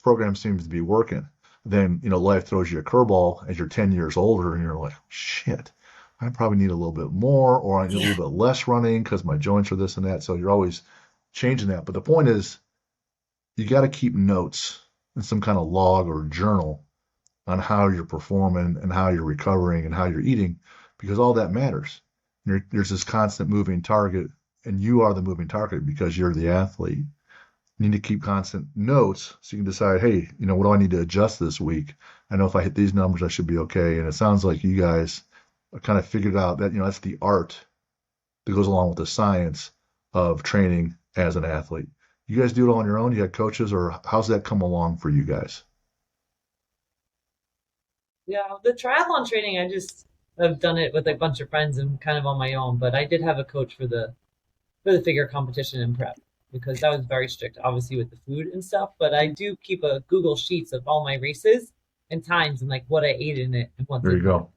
program seems to be working. Then, life throws you a curveball as you're 10 years older and you're like, shit, I probably need a little bit more, or I need a little bit less running because my joints are this and that. So you're always changing that. But the point is, you got to keep notes in some kind of log or journal on how you're performing and how you're recovering and how you're eating, because all that matters. There's this constant moving target, and you are the moving target because you're the athlete. You need to keep constant notes so you can decide, hey, what do I need to adjust this week? I know if I hit these numbers, I should be okay. And it sounds like you guys kind of figured out that, that's the art that goes along with the science of training as an athlete. You guys do it all on your own? You got coaches, or how's that come along for you guys? Yeah, the triathlon training, I just have done it with a bunch of friends and kind of on my own. But I did have a coach for the figure competition and prep because that was very strict, obviously with the food and stuff. But I do keep a Google Sheets of all my races and times and like what I ate in it and what There you didn't. go.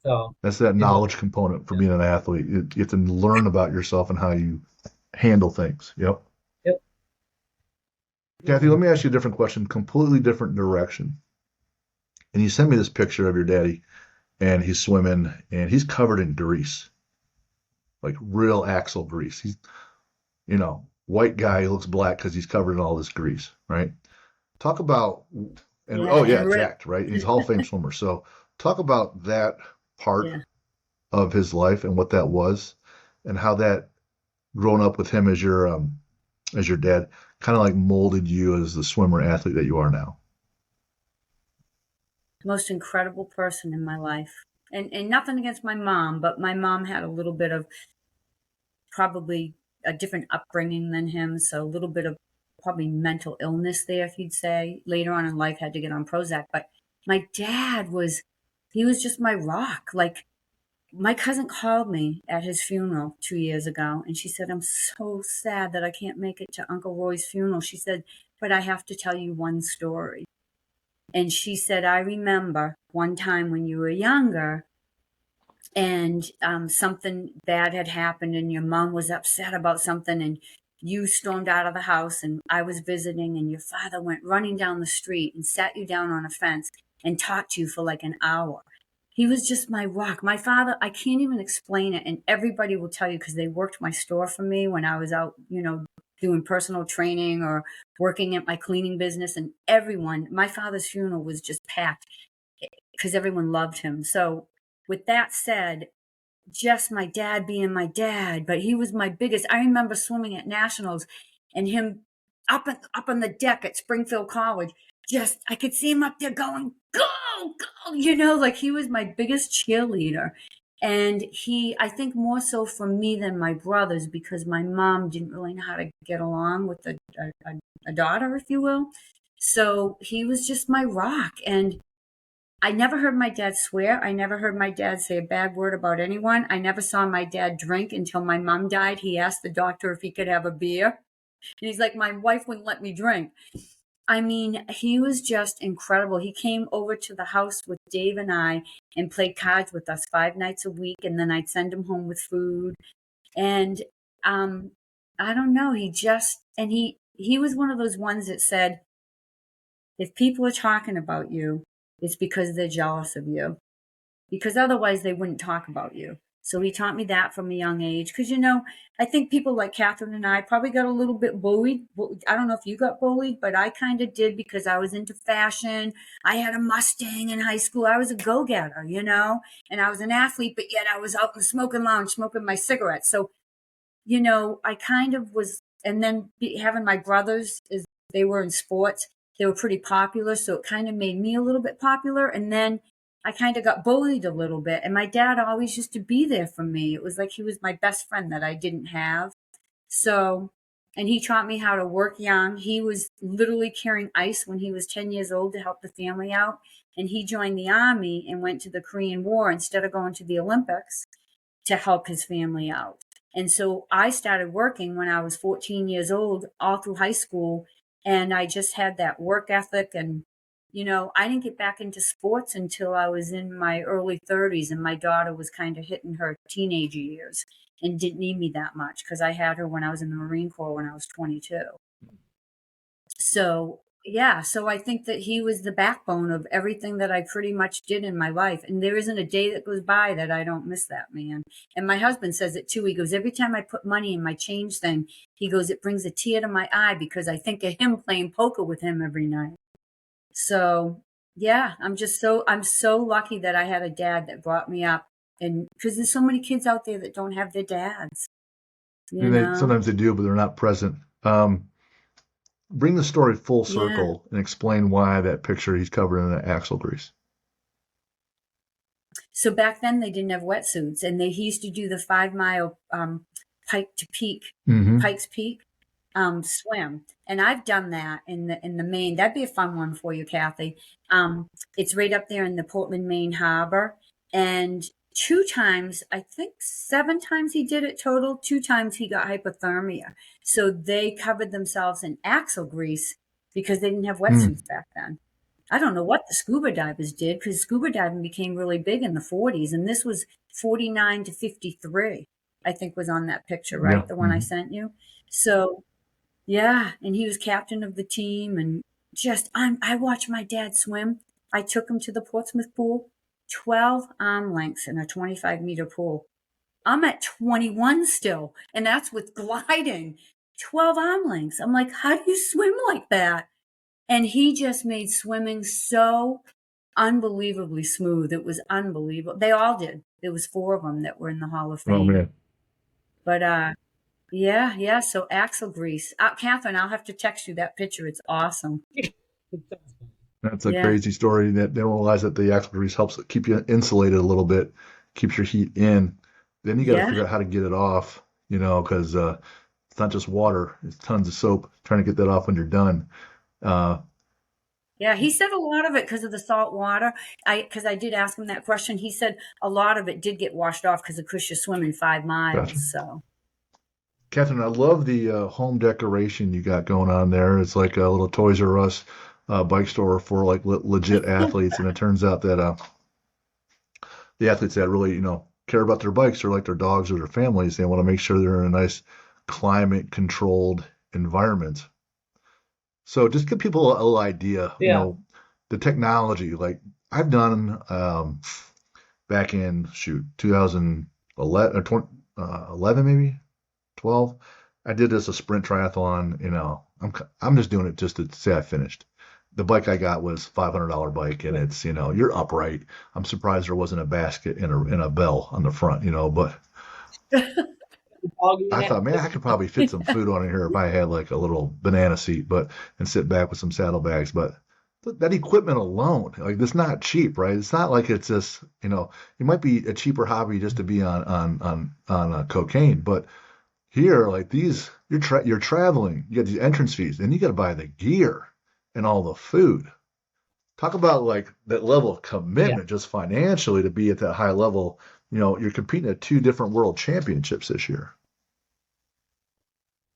So That's that it helped. knowledge component for Yeah. being an athlete. You have to learn about yourself and how you handle things. Yep. Yep. Cathy, let me ask you a different question, completely different direction. And you sent me this picture of your daddy, and he's swimming, and he's covered in grease, like real axle grease. He's, white guy, he looks black because he's covered in all this grease, right? Talk about, and Yeah, oh yeah, and Rip. jacked, right? He's a Hall of Fame swimmer. So talk about that part Yeah. of his life and what that was, and how that growing up with him as your dad kind of like molded you as the swimmer athlete that you are now. Most incredible person in my life. And nothing against my mom, but my mom had a little bit of probably a different upbringing than him, so a little bit of probably mental illness there, if you'd say. Later on in life, had to get on Prozac. But my dad he was just my rock. Like, my cousin called me at his funeral 2 years ago, and she said, "I'm so sad that I can't make it to Uncle Roy's funeral." She said, "But I have to tell you one story." And she said, "I remember one time when you were younger, and something bad had happened, and your mom was upset about something, and you stormed out of the house, and I was visiting, and your father went running down the street and sat you down on a fence and talked to you for like an hour." He was just my rock. My father, I can't even explain it, and everybody will tell you because they worked my store for me when I was out, doing personal training or working at my cleaning business, and everyone, my father's funeral was just packed because everyone loved him. So, with that said, just my dad being my dad, but he was my biggest. I remember swimming at nationals, and him up on the deck at Springfield College. Just I could see him up there going, "Go, go!" Like he was my biggest cheerleader. And I think more so for me than my brothers, because my mom didn't really know how to get along with a daughter, if you will. So he was just my rock. And I never heard my dad swear. I never heard my dad say a bad word about anyone. I never saw my dad drink until my mom died. He asked the doctor if he could have a beer. And he's like, "My wife wouldn't let me drink." I mean, he was just incredible. He came over to the house with Dave and I and played cards with us 5 nights a week. And then I'd send him home with food. And I don't know. He was one of those ones that said, if people are talking about you, it's because they're jealous of you, because otherwise they wouldn't talk about you. So he taught me that from a young age. Because, I think people like Catherine and I probably got a little bit bullied. I don't know if you got bullied, but I kind of did because I was into fashion. I had a Mustang in high school. I was a go getter, and I was an athlete, but yet I was out in the smoking lounge smoking my cigarettes. So, I kind of was, and then having my brothers, is they were in sports, they were pretty popular, so it kind of made me a little bit popular. And then I kind of got bullied a little bit, and my dad always used to be there for me. It was like he was my best friend that I didn't have. So, and he taught me how to work young. He was literally carrying ice when he was 10 years old to help the family out. And he joined the army and went to the Korean War instead of going to the Olympics to help his family out. And so I started working when I was 14 years old, all through high school. And I just had that work ethic. And, I didn't get back into sports until I was in my early 30s. And my daughter was kind of hitting her teenage years and didn't need me that much because I had her when I was in the Marine Corps when I was 22. So, yeah, so I think that he was the backbone of everything that I pretty much did in my life. And there isn't a day that goes by that I don't miss that man. And my husband says it too. He goes, every time I put money in my change thing, he goes, it brings a tear to my eye because I think of him playing poker with him every night. So, yeah, I'm so lucky that I had a dad that brought me up. And because there's so many kids out there that don't have their dads, you And know? sometimes they do, but they're not present. Bring the story full Yeah. circle and explain why that picture he's covered in the axle grease. So back then they didn't have wetsuits, and he used to do the 5 mile Pike to Peak, Mm-hmm. Pikes Peak, swim. And I've done that in the Maine. That'd be a fun one for you, Kathy. It's right up there in the Portland, Maine harbor. And 2 times, I think 7 times he did it total. 2 times he got hypothermia. So they covered themselves in axle grease because they didn't have wetsuits back then. I don't know what the scuba divers did because scuba diving became really big in the 40s. And this was 49 to 53, I think was on that picture, right? Yeah. The one I sent you. So, yeah. And he was captain of the team. And I watched my dad swim. I took him to the Portsmouth pool, 12 arm lengths in a 25-meter pool. I'm at 21 still. And that's with gliding, 12 arm lengths. I'm like, how do you swim like that? And he just made swimming so unbelievably smooth. It was unbelievable. They all did. There was 4 of them that were in the Hall of Fame. Oh man. But yeah. So axle grease. Catherine, I'll have to text you that picture. It's awesome. That's a crazy story that they don't realize that the axle grease helps keep you insulated a little bit, keeps your heat in. Then you got to figure out how to get it off, because it's not just water. It's tons of soap trying to get that off when you're done. Yeah, he said a lot of it because of the salt water. Because I did ask him that question. He said a lot of it did get washed off because you're swimming 5 miles. Gotcha. So, Catherine, I love the home decoration you got going on there. It's like a little Toys R Us bike store for like legit athletes, and it turns out that the athletes that really care about their bikes or like their dogs or their families, they want to make sure they're in a nice climate controlled environment. So just give people a little idea, the technology. Like I've done back in 2011 or 11 maybe 12. I did a sprint triathlon. I'm just doing it just to say I finished. The bike I got was $500 bike, and it's you're upright. I'm surprised there wasn't a basket and a bell on the front, but. I thought, man, I could probably fit some food on here if I had like a little banana seat, and sit back with some saddlebags. But that equipment alone, like, it's not cheap, right? It's not like it's just, it might be a cheaper hobby just to be on cocaine, but here, like these, you're traveling, you got these entrance fees, then you got to buy the gear and all the food. Talk about like that level of commitment, just financially, to be at that high level. You're competing at 2 different world championships this year.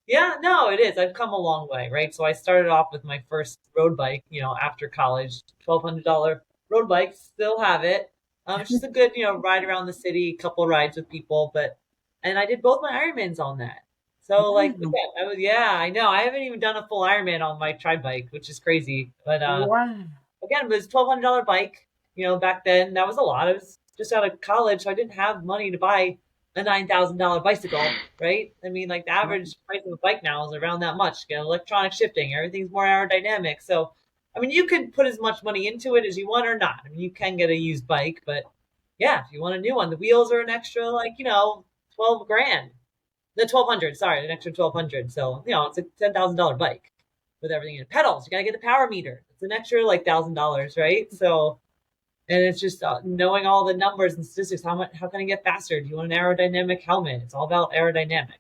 Yeah, no, it is. I've come a long way, right? So I started off with my first road bike, after college, $1,200 road bike, still have it. It's just a good, ride around the city, couple rides with people, and I did both my Ironmans on that. So like, again, I know. I haven't even done a full Ironman on my tri bike, which is crazy. But again, it was $1,200 bike, back then. That was a lot. I was just out of college, so I didn't have money to buy a $9,000 bicycle, right? I mean, like the average price of a bike now is around that much. Electronic shifting, everything's more aerodynamic. So, I mean, you can put as much money into it as you want or not. I mean, you can get a used bike, but yeah, if you want a new one, the wheels are an extra, 12 grand. The 1,200, sorry, an extra 1,200. So, it's a $10,000 bike with everything in it. Pedals, you got to get the power meter. It's an extra $1,000, right? So, and it's just knowing all the numbers and statistics. How can I get faster? Do you want an aerodynamic helmet? It's all about aerodynamics.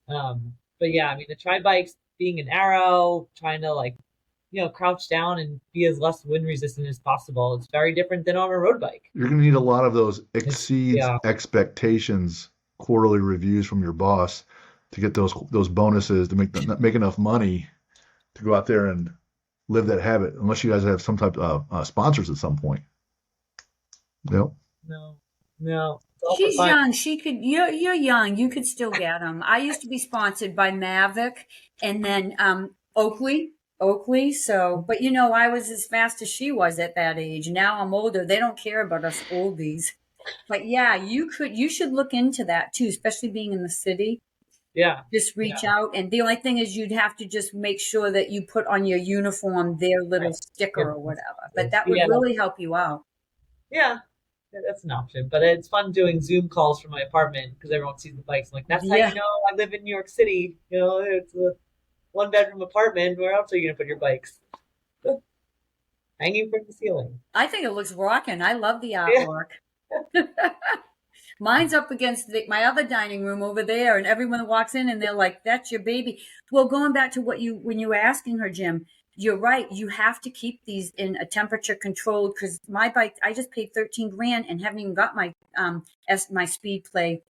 But yeah, I mean, the tri bikes being an arrow, trying to crouch down and be as less wind resistant as possible. It's very different than on a road bike. You're going to need a lot of those exceeds expectations quarterly reviews from your boss to get those bonuses to make enough money to go out there and live that habit. Unless you guys have some type of sponsors at some point. Nope. No. She's young. She could. You're young. You could still get them. I used to be sponsored by Mavic, and then Oakley. So, but I was as fast as she was at that age. Now I'm older. They don't care about us oldies. But yeah, you should look into that too, especially being in the city. Yeah. Just reach out, and the only thing is you'd have to just make sure that you put on your uniform their little sticker or whatever. But that would really help you out. Yeah. That's an option, but it's fun doing Zoom calls from my apartment because everyone sees the bikes. I'm like, that's how I live in New York City. It's a 1-bedroom apartment. Where else are you going to put your bikes? Hanging from the ceiling. I think it looks rocking. I love the artwork. Mine's up against my other dining room over there, and everyone walks in and they're like, "That's your baby." Well, going back to when you were asking her, Jim, you're right. You have to keep these in a temperature controlled, because my bike, I just paid 13 grand and haven't even got my my speed play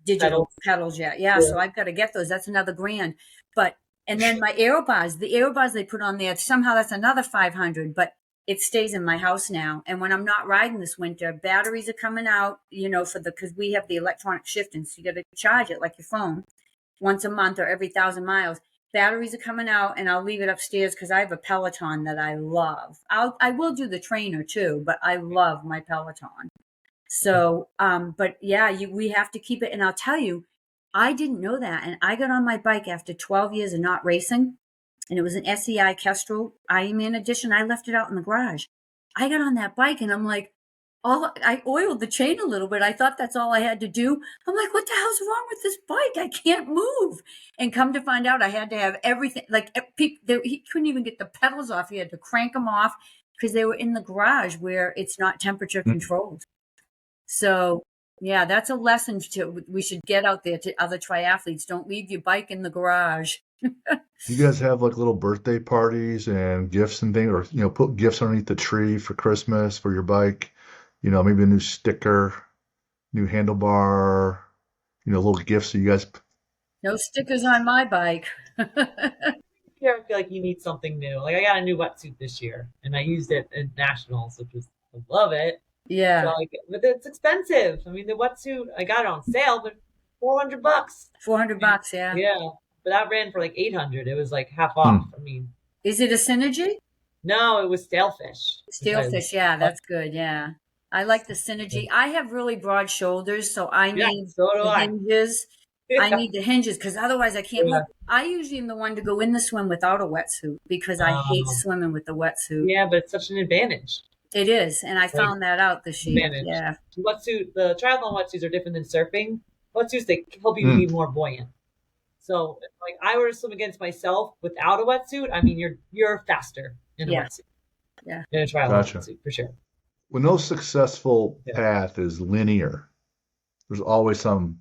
digital pedals yet. Yeah, so I've got to get those. That's another grand. But and then my the aero bars they put on there, somehow that's another 500. But it stays in my house now. And when I'm not riding this winter, batteries are coming out, because we have the electronic shifting. So you got to charge it like your phone once a month or every 1,000 miles. Batteries are coming out, and I'll leave it upstairs because I have a Peloton that I love. I will do the trainer too, but I love my Peloton. So, but yeah, we have to keep it. And I'll tell you, I didn't know that. And I got on my bike after 12 years of not racing, and it was an SEI Kestrel Ironman edition. I left it out in the garage. I got on that bike, and I'm like, I oiled the chain a little bit. I thought that's all I had to do. I'm like, what the hell's wrong with this bike? I can't move. And come to find out, I had to have everything. Like he couldn't even get the pedals off. He had to crank them off because they were in the garage where it's not temperature controlled. So yeah, that's a lesson we should get out there to other triathletes. Don't leave your bike in the garage. You guys have like little birthday parties and gifts and things, or put gifts underneath the tree for Christmas for your bike. Maybe a new sticker, new handlebar, little gifts. So you guys. No stickers on my bike. You ever feel like you need something new? Like I got a new wetsuit this year, and I used it in nationals, which was I love it. Yeah. So but it's expensive. I mean, the wetsuit I got it on sale, but $400. $400, yeah. Yeah, but that ran for like 800. It was like half off. I mean, is it a Synergy? No, it was Stalefish. Stalefish, yeah, that's good. Yeah, I like the Synergy. I have really broad shoulders, so I need the hinges. I need the hinges because otherwise I can't move. I usually am the one to go in the swim without a wetsuit because I hate swimming with the wetsuit. Yeah, but it's such an advantage. It is, and I found that out this year. Advantage. Yeah, the triathlon wetsuits are different than surfing wetsuits. They help you to be more buoyant. So, like, I were to swim against myself without a wetsuit. I mean, you're faster in a wetsuit. Yeah, in a triathlon wetsuit for sure. Well, no successful path is linear. There's always some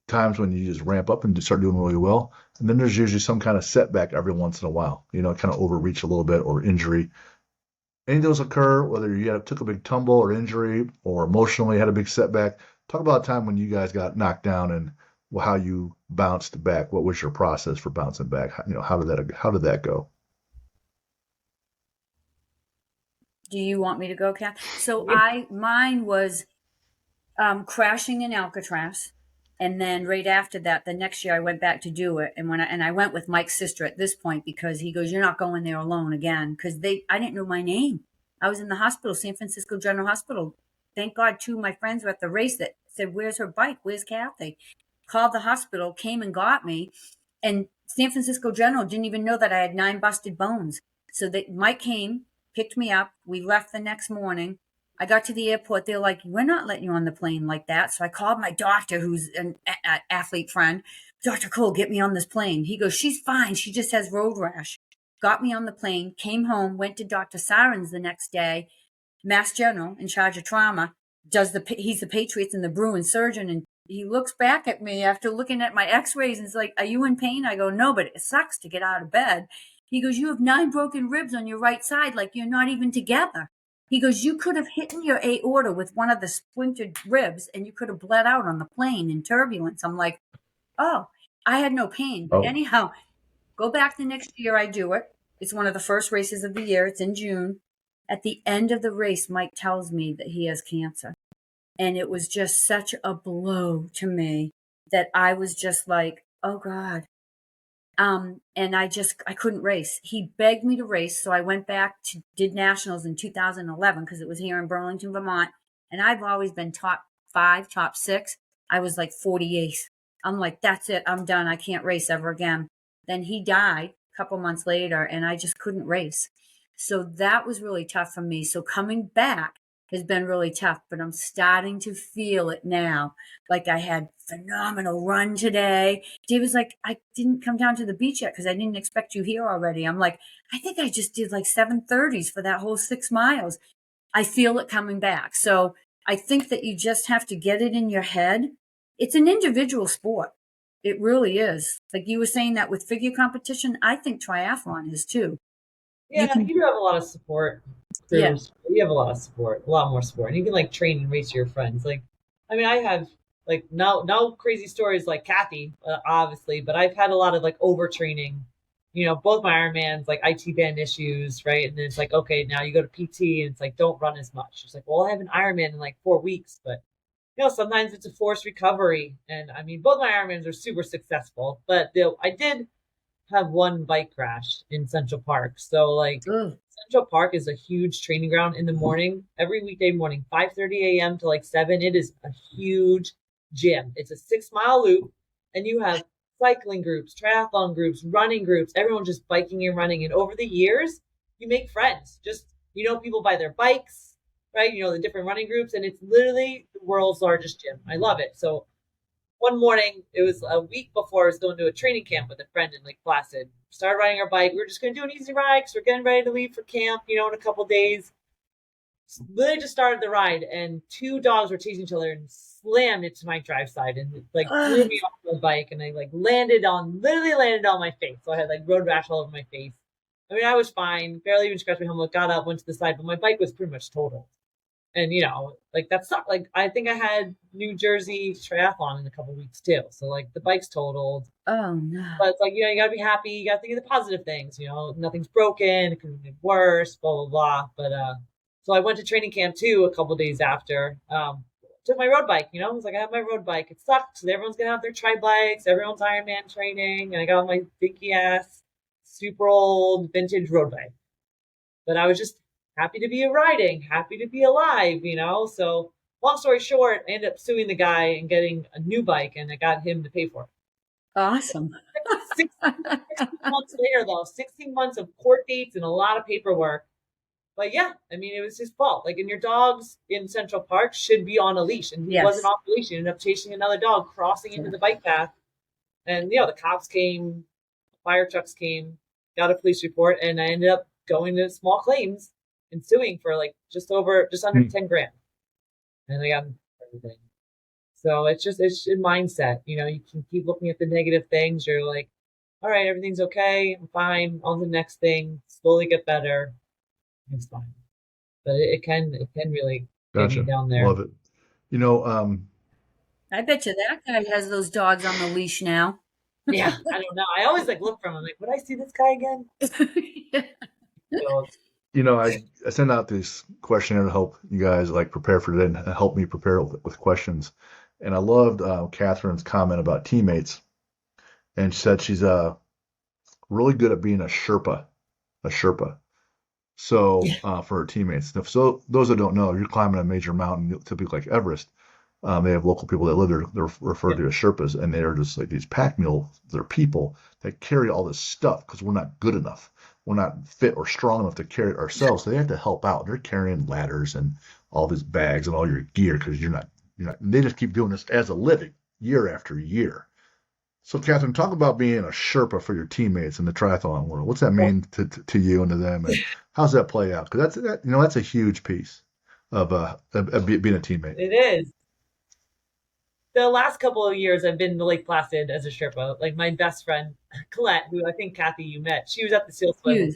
times when you just ramp up and start doing really well, and then there's usually some kind of setback every once in a while. Kind of overreach a little bit or injury. Any of those occur, whether you took a big tumble or injury or emotionally had a big setback. Talk about a time when you guys got knocked down and how you bounced back. What was your process for bouncing back? How did that go? Do you want me to go, Cath? So mine was crashing in Alcatraz. And then right after that, the next year I went back to do it. And I went with Mike's sister at this point because he goes, "You're not going there alone again." Because I didn't know my name. I was in the hospital, San Francisco General Hospital. Thank God 2 of my friends were at the race that said, "Where's her bike? Where's Cathy?" Called the hospital, came and got me. And San Francisco General didn't even know that I had 9 busted bones. So Mike came, picked me up. We left the next morning. I got to the airport. They're like, "We're not letting you on the plane like that." So I called my doctor, who's an athlete friend. "Dr. Cole, get me on this plane." He goes, "She's fine. She just has road rash." Got me on the plane, came home, went to Dr. Sirens the next day, Mass General in charge of trauma. He's the Patriots and the Bruins surgeon. And he looks back at me after looking at my x-rays and is like, "Are you in pain?" I go, "No, but it sucks to get out of bed." He goes, "You have 9 broken ribs on your right side. Like you're not even together." He goes, "You could have hit your aorta with one of the splintered ribs and you could have bled out on the plane in turbulence." I'm like, oh, I had no pain. But anyhow, go back the next year, I do it. It's one of the first races of the year. It's in June. At the end of the race, Mike tells me that he has cancer. And it was just such a blow to me that I was just like, oh God. And I couldn't race. He begged me to race. So I went back did nationals in 2011 because it was here in Burlington, Vermont. And I've always been top 5, top 6. I was like 48th. I'm like, that's it. I'm done. I can't race ever again. Then he died a couple months later and I just couldn't race. So that was really tough for me. So coming back has been really tough, but I'm starting to feel it now. Like I had phenomenal run today. David's like, "I didn't come down to the beach yet because I didn't expect you here already." I'm like, I think I just did like 7:30s for that whole 6 miles. I feel it coming back. So I think that you just have to get it in your head. It's an individual sport. It really is. Like you were saying that with figure competition, I think triathlon is too. You Yeah, can, you do have a lot of support yeah. through. You have a lot of support, a lot more support, and you can like train and race your friends. Like, I mean, I have like no crazy stories like Cathy, obviously, but I've had a lot of like overtraining. You know, both my Ironmans, like IT band issues, right? And then it's like, okay, now you go to PT, and it's like, don't run as much. It's like, well, I have an Ironman in like 4 weeks, but sometimes it's a forced recovery. And I mean, both my Ironmans are super successful, but I did have one bike crash in Central Park. So like Ugh. Central Park is a huge training ground in the morning, every weekday morning, 5:30 a.m. to like 7. It is a huge gym. It's a 6-mile loop, and you have cycling groups, triathlon groups, running groups, everyone just biking and running. And over the years, you make friends. Just people by their bikes, right? The different running groups, and it's literally the world's largest gym. I love it. So one morning, it was a week before I was going to a training camp with a friend in Lake Placid. Started riding our bike. We were just going to do an easy ride because we're getting ready to leave for camp, in a couple days. Literally just started the ride, and 2 dogs were chasing each other and slammed into my drive side and like threw me off the bike, and I like literally landed on my face. So I had like road rash all over my face. I mean, I was fine, barely even scratched my helmet, got up, went to the side, but my bike was pretty much totaled. And like that sucked. Like I think I had New Jersey triathlon in a couple weeks too. So like the bike's totaled. Oh no. But it's like, you gotta be happy, you gotta think of the positive things, nothing's broken, it could be worse, blah blah blah. But so I went to training camp too a couple days after. Took my road bike, it was like I have my road bike. It sucked because everyone's gonna have their tri bikes, everyone's Ironman training, and I got my dinky ass, super old vintage road bike. But I was just happy to be riding, happy to be alive, So long story short, I ended up suing the guy and getting a new bike, and I got him to pay for it. Awesome. 16 months later, though, 16 months of court dates and a lot of paperwork. But yeah, I mean, it was his fault. Like, and your dogs in Central Park should be on a leash, and he wasn't off the leash. He ended up chasing another dog, crossing into the bike path. And, the cops came, fire trucks came, got a police report, and I ended up going to small claims and suing for like just under 10 grand. And I got everything. So it's a mindset. You can keep looking at the negative things. You're like, all right, everything's okay. I'm fine. On to the next thing. Slowly get better. It's fine. But it can really get you down there. Love it. I bet you that guy has those dogs on the leash now. Yeah, I don't know. I always like look for him. I'm like, would I see this guy again? So, I send out this questionnaire to help you guys like prepare for today and help me prepare with questions. And I loved Catherine's comment about teammates. And she said she's really good at being a Sherpa. So for her teammates. So those that don't know, you're climbing a major mountain, typically like Everest. They have local people that live there. They're referred to as Sherpas, and they're just like these pack mules. They're people that carry all this stuff because we're not good enough. We're not fit or strong enough to carry it ourselves. So they have to help out. They're carrying ladders and all these bags and all your gear because you're not. They just keep doing this as a living year after year. So, Catherine, talk about being a Sherpa for your teammates in the triathlon world. What's that mean to you and to them, and how's that play out? Because that's a huge piece of being a teammate. It is. The last couple of years, I've been to Lake Placid as a Sherpa. Like my best friend, Colette, who I think Cathy you met, she was at the SEAL swim.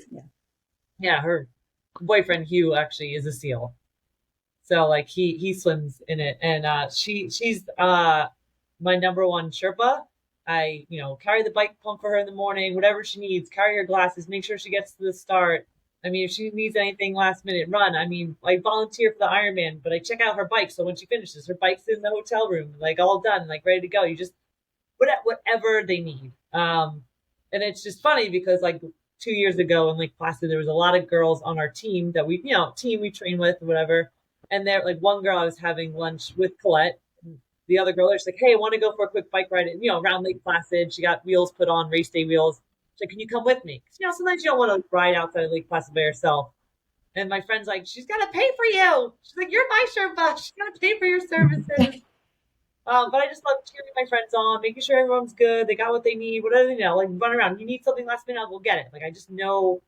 Yeah, her boyfriend Hugh actually is a SEAL. So like he swims in it, and she's my number one Sherpa. I carry the bike pump for her in the morning, whatever she needs. Carry her glasses, make sure she gets to the start. I mean, if she needs anything last minute, run. I mean, I volunteer for the Ironman, but I check out her bike. So when she finishes, her bike's in the hotel room, like all done, like ready to go. You just whatever they need. And it's just funny because like 2 years ago in Lake Placid, there was a lot of girls on our team that we train with or whatever. And there, like one girl, I was having lunch with Colette. The other girl, she's like, "Hey, I want to go for a quick bike ride, around Lake Placid." She got wheels put on, race day wheels. She's like, "Can you come with me?" Because sometimes you don't want to ride outside of Lake Placid by yourself. And my friend's like, "She's got to pay for you." She's like, "You're my Sherpa. She's got to pay for your services." But I just love cheering my friends on, making sure everyone's good. They got what they need. Whatever they like run around. You need something last minute, I'll go get it. Like I just know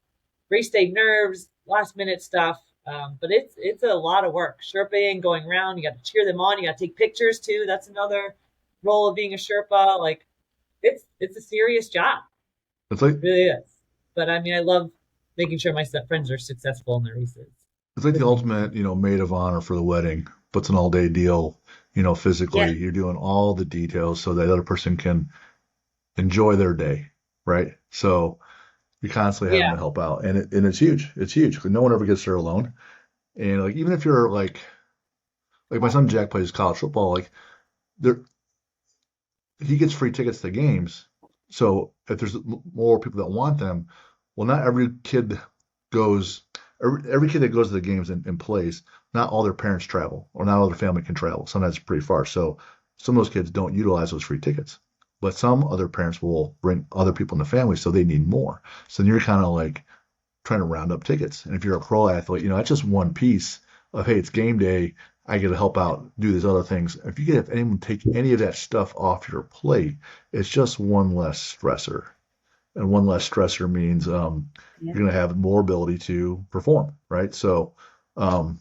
race day nerves, last minute stuff. But it's a lot of work. Sherpaing, going around, you got to cheer them on. You got to take pictures too. That's another role of being a Sherpa. Like it's a serious job. It's like It really is. But I mean, I love making sure my friends are successful in their races it's like the with me. ultimate, maid of honor for the wedding. But it's an all day deal, physically. Yeah, You're doing all the details so that other person can enjoy their day, right? So you're constantly having yeah, to help out, and it's huge. It's huge. No one ever gets there alone. And like even if you're like my son Jack plays college football, like there he gets free tickets to games. So if there's more people that want them, well, not every kid goes. Every kid that goes to the games and plays, not all their parents travel, or not all their family can travel. Sometimes it's pretty far. So some of those kids don't utilize those free tickets. But some other parents will bring other people in the family, so they need more. So then you're kind of like trying to round up tickets. And if you're a pro athlete, that's just one piece of, hey, it's game day. I get to help out, do these other things. If you get if anyone take any of that stuff off your plate, it's just one less stressor. And one less stressor means Yeah. you're going to have more ability to perform, right? So um,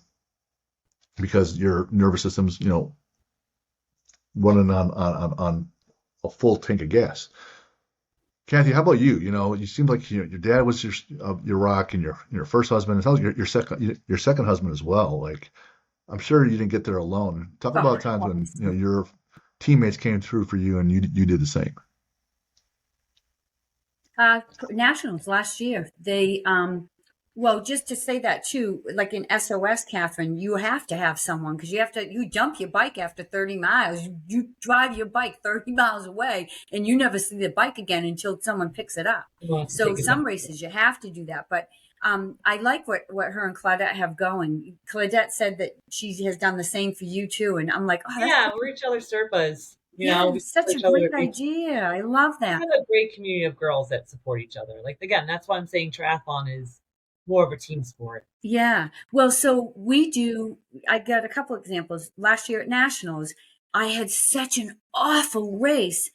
because your nervous system's, running on a full tank of gas. Cathy, how about you? You seem like your dad was your rock and your first husband. It sounds like your second husband as well. Like I'm sure you didn't get there alone. Talk Oh, about times when obviously. your teammates came through for you and you did the same. Nationals last year, well, just to say that too, like in SOS, Catherine, you have to have someone because you dump your bike after 30 miles. You drive your bike 30 miles away and you never see the bike again until someone picks it up. who wants to So take it back? some races you have to do that. But I like what her and Claudette have going. Claudette said that she has done the same for you too. And I'm like, oh, that's, Yeah, we're each other's Sherpas. yeah, We such support a each other. great idea. I love We that. have a great community of girls that support each other. Like again, that's why I'm saying triathlon is more of a team sport. Yeah. Well, so we do. I got a couple examples. Last year at Nationals, I had such an awful race.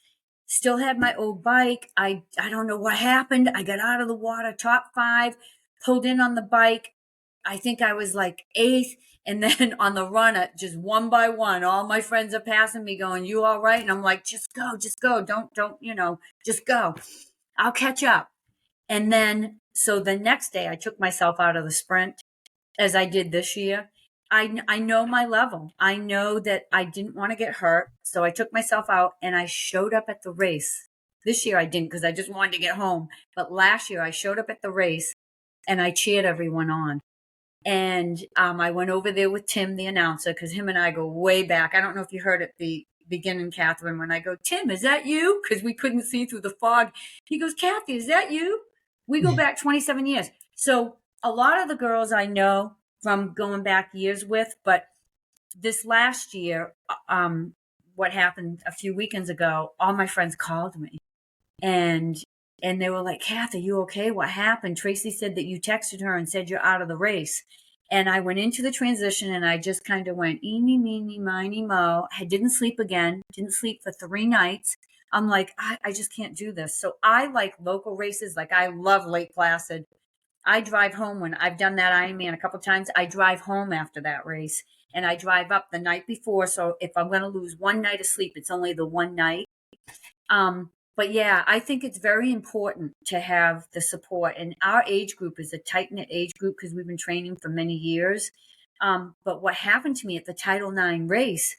Still had my old bike. I don't know what happened. I got out of the water, top five, pulled in on the bike. I think I was like eighth. And then on the run, just one by one, all my friends are passing me going, "You all right?" And I'm like, just go, just go. Don't, just go. I'll catch up. And then, so the next day, I took myself out of the sprint as I did this year. I know my level. I know that I didn't want to get hurt. So I took myself out and I showed up at the race. This year I didn't because I just wanted to get home. But last year I showed up at the race and I cheered everyone on. And I went over there with Tim, the announcer, because him and I go way back. I don't know if you heard at the beginning, Catherine, when I go, "Tim, is that you?" Because we couldn't see through the fog. He goes, "Cathy, is that you?" We go back 27 years. So a lot of the girls I know from going back years with, but this last year, what happened a few weekends ago, all my friends called me and they were like, "Cath, are you okay? What happened?" Tracy said that you texted her and said you're out of the race. And I went into the transition and I just kind of went eeny, meeny, miny, mo. I didn't sleep again, didn't sleep for 3 nights. I'm like, I just can't do this. So I like local races. Like I love Lake Placid. I drive home when I've done that Ironman a couple times. I drive home after that race and I drive up the night before. So if I'm going to lose one night of sleep, it's only the one night. But yeah, I think it's very important to have the support. And our age group is a tight knit age group because we've been training for many years. But what happened to me at the Title IX race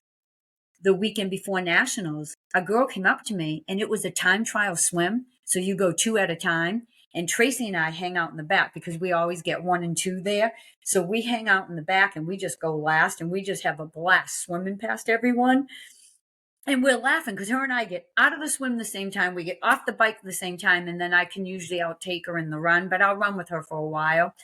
the weekend before nationals, a girl came up to me and it was a time trial swim. So you go two at a time. And Tracy and I hang out in the back because we always get one and two there. So we hang out in the back and we just go last and we just have a blast swimming past everyone. And we're laughing because her and I get out of the swim the same time. We get off the bike at the same time. And then I can usually outtake her in the run, but I'll run with her for a while.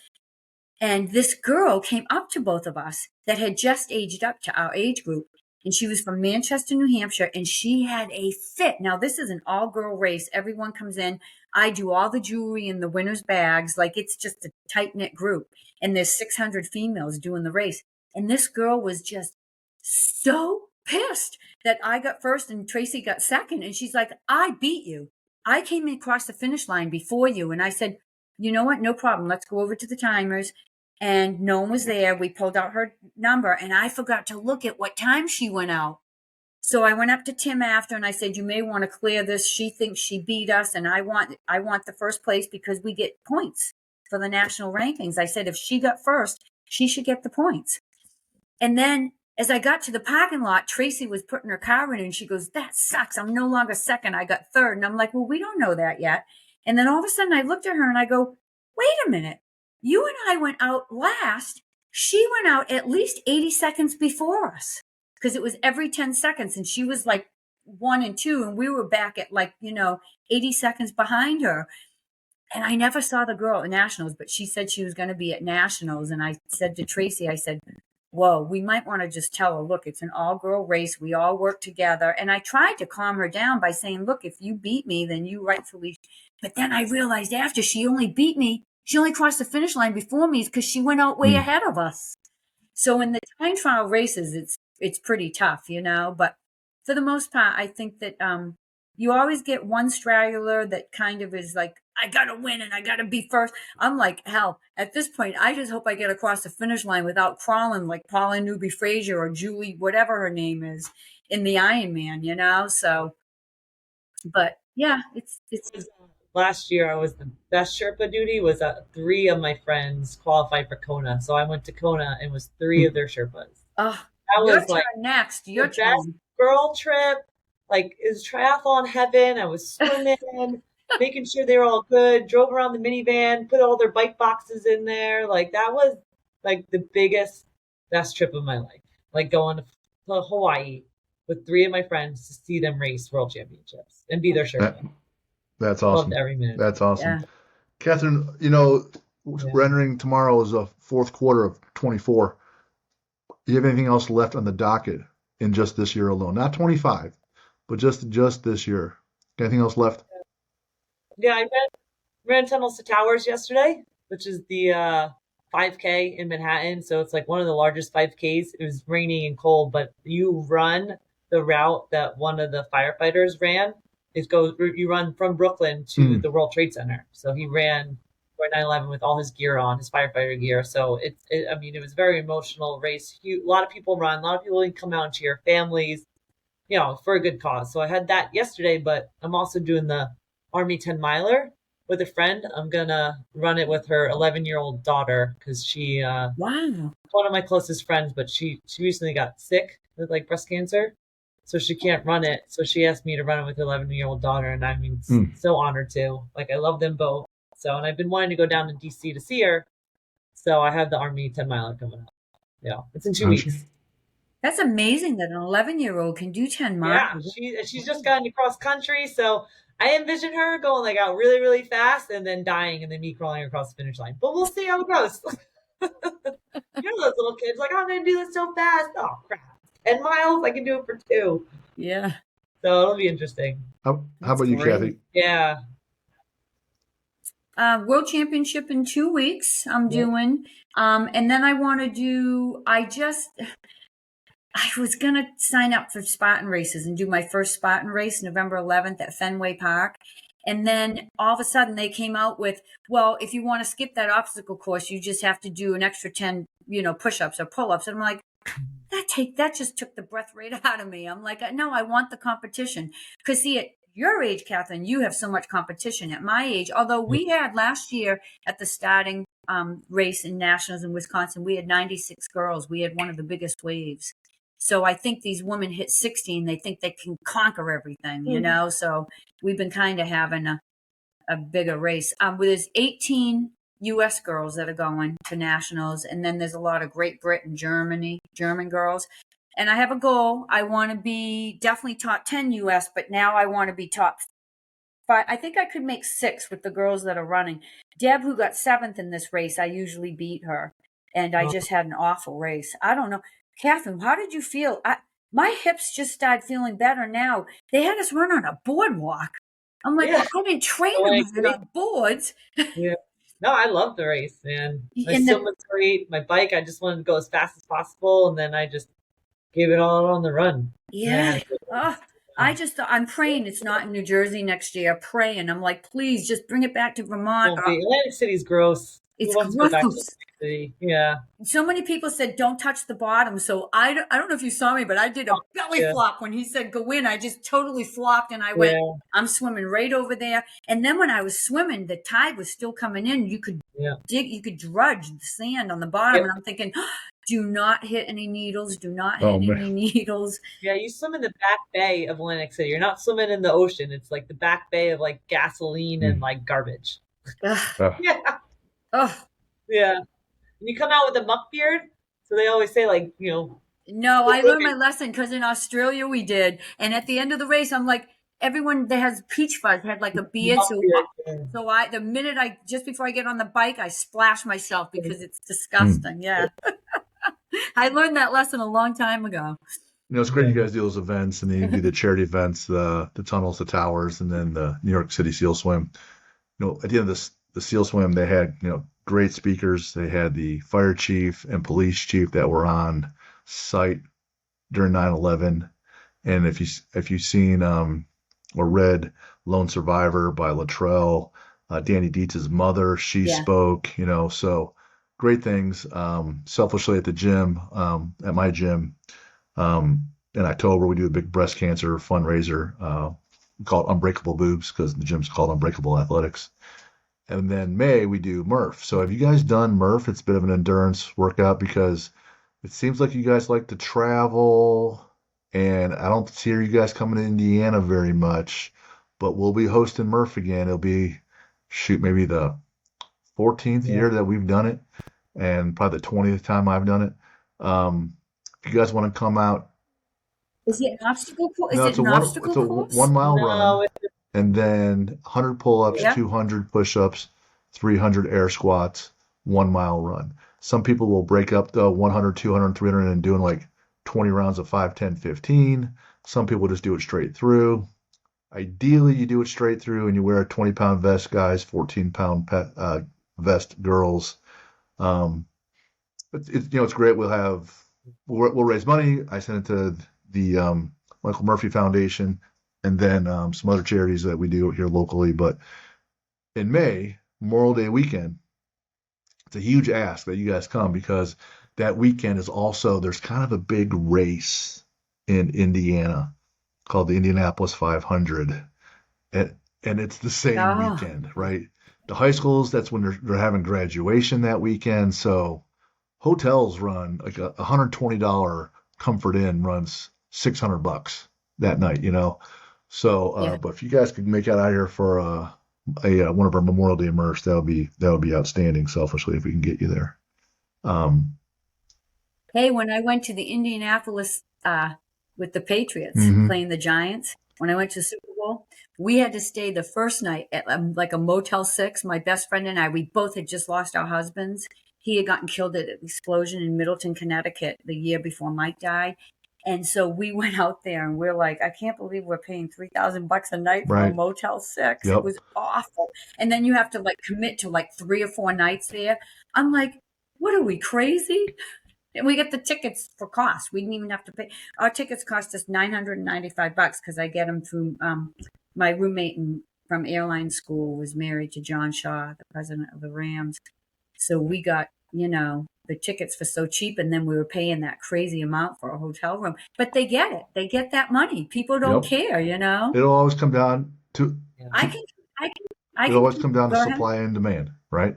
And this girl came up to both of us that had just aged up to our age group. And she was from Manchester, New Hampshire, and she had a fit. Now, this is an all girl race. Everyone comes in. I do all the jewelry in the winner's bags. Like it's just a tight knit group. And there's 600 females doing the race. And this girl was just so pissed that I got first and Tracy got second. And she's like, "I beat you. I came across the finish line before you." And I said, "You know what? No problem. Let's go over to the timers." and no one was there. We pulled out her number, and I forgot to look at what time she went out. So I went up to Tim after, and I said, "You may want to clear this. She thinks she beat us, and I want the first place because we get points for the national rankings." I said, "If she got first, she should get the points." And then as I got to the parking lot, Tracy was putting her car in, and she goes, "That sucks. I'm no longer second. I got third." And I'm like, "Well, we don't know that yet." And then all of a sudden I looked at her and I go, "Wait a minute. You and I went out last. She went out at least 80 seconds before us because it was every 10 seconds. And she was like 1 and 2. And we were back at 80 seconds behind her. And I never saw the girl at nationals, but she said she was going to be at nationals. And I said to Tracy, I said, "Whoa, we might want to just tell her, look, it's an all-girl race. We all work together." And I tried to calm her down by saying, "Look, if you beat me, then you rightfully." But then I realized after she only beat me, she only crossed the finish line before me because she went out way ahead of us. So in the time trial races, it's pretty tough, But for the most part, I think that you always get one straggler that kind of is like, "I got to win and I got to be first." I'm like, hell, at this point, I just hope I get across the finish line without crawling like Paula Newby Frazier or Julie, whatever her name is, in the Ironman, So, but yeah, it's. Last year, I was the best Sherpa duty. Was 3 of my friends qualified for Kona, so I went to Kona and was 3 of their Sherpas. Oh, That your was turn like next. Your the turn. best girl trip. Like, it was triathlon heaven. I was swimming, making sure they were all good. Drove around the minivan, put all their bike boxes in there. Like, that was like the biggest, best trip of my life. Like going to Hawaii with 3 of my friends to see them race world championships and be their Sherpa. That's awesome. Loved every minute. That's awesome. Yeah. Catherine, we're entering tomorrow is a fourth quarter of 24. Do you have anything else left on the docket in just this year alone? Not 25, but just this year. Anything else left? Yeah, I ran Tunnels to Towers yesterday, which is the 5K in Manhattan. So it's like one of the largest 5Ks. It was raining and cold, but you run the route that one of the firefighters ran. You run from Brooklyn to the World Trade Center. So he ran for 9/11 with all his gear on, his firefighter gear. So it was a very emotional race. A lot of people run. A lot of people come out and cheer, families, for a good cause. So I had that yesterday, but I'm also doing the Army 10 miler with a friend. I'm going to run it with her 11-year-old daughter because she, wow, one of my closest friends, but she recently got sick with like breast cancer. So she can't run it. So she asked me to run it with her 11-year-old daughter. And I'm so honored to. Like, I love them both. So, and I've been wanting to go down to DC to see her. So I have the Army 10 miler coming up. Yeah, it's in 2 weeks. That's amazing that an 11-year-old can do 10 miles. Yeah, she's just gotten across country. So I envision her going like out really, really fast and then dying and then me crawling across the finish line. But we'll see how it goes. Those little kids like, I'm going to do this so fast. Oh, crap. 10 miles, I can do it for 2. Yeah. So it'll be interesting. How about you, Cathy? Yeah. World Championship in 2 weeks I'm doing. And then I want to do, I was going to sign up for Spartan races and do my first Spartan race November 11th at Fenway Park. And then all of a sudden they came out with, well, if you want to skip that obstacle course, you just have to do an extra 10, push-ups or pull-ups. And I'm like, that just took the breath right out of me. I'm like, no, I want the competition. Because see, at your age, Catherine, you have so much competition. At my age, although we had last year at the starting race in nationals in Wisconsin, we had 96 girls. We had one of the biggest waves. So I think these women hit 60 and they think they can conquer everything, So we've been kind of having a bigger race. There's 18 U.S. girls that are going to nationals, and then there's a lot of Great Britain, German girls. And I have a goal. I want to be definitely top 10 U.S., but now I want to be top 5. I think I could make 6 with the girls that are running. Deb, who got 7th in this race, I usually beat her, and I just had an awful race. I don't know. Catherine, how did you feel? My hips just started feeling better now. They had us run on a boardwalk. I'm like, I didn't train on boards. Yeah. No, I love the race, man. My swim was great. My bike, I just wanted to go as fast as possible, and then I just gave it all on the run. Yeah. I'm praying it's not in New Jersey next year. Praying. I'm like, please just bring it back to Vermont. Atlantic City's gross. Who It's wants to go back to gross. the city? Yeah. So many people said, don't touch the bottom. So I don't know if you saw me, but I did a belly Yeah. flop when he said, go in. I just totally flopped and I went, Yeah. I'm swimming right over there. And then when I was swimming, the tide was still coming in. You could Yeah. you could drudge the sand on the bottom. Yep. And I'm thinking, do not hit any needles. Do not hit Oh, man. any needles. Yeah, you swim in the back bay of Atlantic City. You're not swimming in the ocean. It's like the back bay of like gasoline and like garbage. Ugh. Yeah. Oh, Yeah. And you come out with a muck beard. So they always say, like, you know, no, I learned my lesson because in Australia we did. And at the end of the race, I'm like, everyone that has peach fuzz had like a beard. muck So beard. the minute just before I get on the bike, I splash myself because it's disgusting. Yeah. I learned that lesson a long time ago. You know, it's great you guys do those events, and then you do the charity events, the tunnels, the towers, and then the New York City SEAL Swim. You know, at the end of the SEAL Swim, they had, you know, great speakers. They had the fire chief and police chief that were on site during 9/11. And if you've seen or read Lone Survivor by Luttrell, Danny Dietz's mother, she spoke. You know, so great things. Selfishly at the gym, at my gym. In October, we do a big breast cancer fundraiser called Unbreakable Boobs because the gym's called Unbreakable Athletics. And then May, we do Murph. So have you guys done Murph? It's a bit of an endurance workout because it seems like you guys like to travel, and I don't see you guys coming to Indiana very much, but we'll be hosting Murph again. It'll be, maybe the 14th year that we've done it, and probably the 20th time I've done it. If you guys want to come out. Is it an obstacle course? No, it's a 1 mile run, and then 100 pull-ups, 200 push-ups, 300 air squats, 1 mile run. Some people will break up the 100, 200, 300 and doing like 20 rounds of 5, 10, 15. Some people just do it straight through. Ideally, you do it straight through and you wear a 20-pound vest, guys, 14-pound vest, girls. It's great. We'll raise money. I send it to the Michael Murphy Foundation, and then some other charities that we do here locally. But in May, Memorial Day weekend, it's a huge ask that you guys come because that weekend is also, there's kind of a big race in Indiana called the Indianapolis 500. And it's the same weekend, right? The high schools, that's when they're having graduation that weekend. So hotels run like $120 Comfort Inn runs $600 that night, you know. So, but if you guys could make it out here for one of our Memorial Day immerse, that would be outstanding. Selfishly, if we can get you there. Hey, when I went to the Indianapolis with the Patriots playing the Giants, when I went to the Super Bowl, we had to stay the first night at like a Motel 6. My best friend and I, we both had just lost our husbands. He had gotten killed at an explosion in Middleton, Connecticut the year before Mike died. And so we went out there and we're like, I can't believe we're paying $3,000 a night for a Motel 6. It was awful. And then you have to like commit to like 3 or 4 nights there. I'm like, what are we, crazy? And we get the tickets for cost. We didn't even have to pay. Our tickets cost us $995 because I get them through my roommate from airline school was married to John Shaw, the president of the Rams. So we got, the tickets for so cheap, and then we were paying that crazy amount for a hotel room. But they get it. They get that money. People don't care, It'll always come down to it'll always come down to supply and demand, right?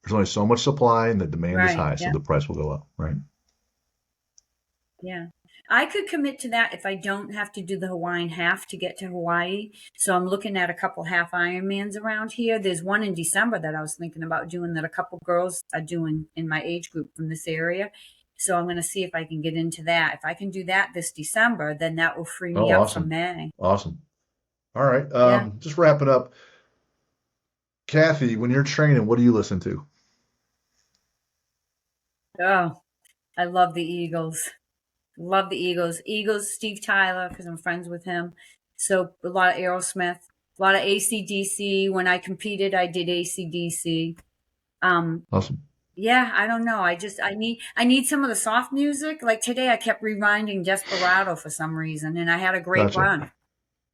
There's only so much supply and the demand is high, so the price will go up, right? Yeah. I could commit to that if I don't have to do the Hawaiian half to get to Hawaii. So I'm looking at a couple half Ironmans around here. There's one in December that I was thinking about doing that a couple girls are doing in my age group from this area. So I'm going to see if I can get into that. If I can do that this December, then that will free me up for May. Awesome. All right. Just wrapping up. Cathy, when you're training, what do you listen to? Oh, I love the Eagles. Love the Eagles. Eagles, Steve Tyler, because I'm friends with him. So a lot of Aerosmith, a lot of AC/DC. When I competed, I did AC/DC. Awesome. Yeah, I don't know. I need some of the soft music. Like today, I kept rewinding Desperado for some reason, and I had a great run.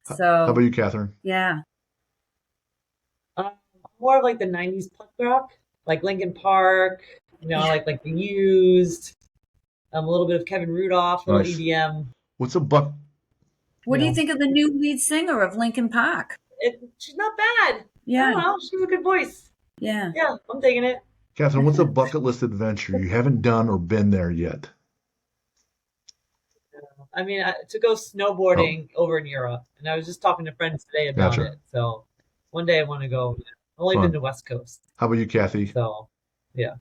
So how about you, Catherine? Yeah. More of like the 90s punk rock. like Linkin Park, like The Used, a little bit of Kevin Rudolph, a little Nice. EDM. What's a buck? What do you think of the new lead singer of Linkin Park? She's not bad. I Yeah, don't know. She has a good voice. yeah. Yeah, I'm digging it. Catherine, what's a bucket list adventure you haven't done or been there yet? I mean, to go snowboarding over in Europe, and I was just talking to friends today about Gotcha. it. So one day I want to go. I've only Fun. been to West Coast, How about you, Cathy? so yeah.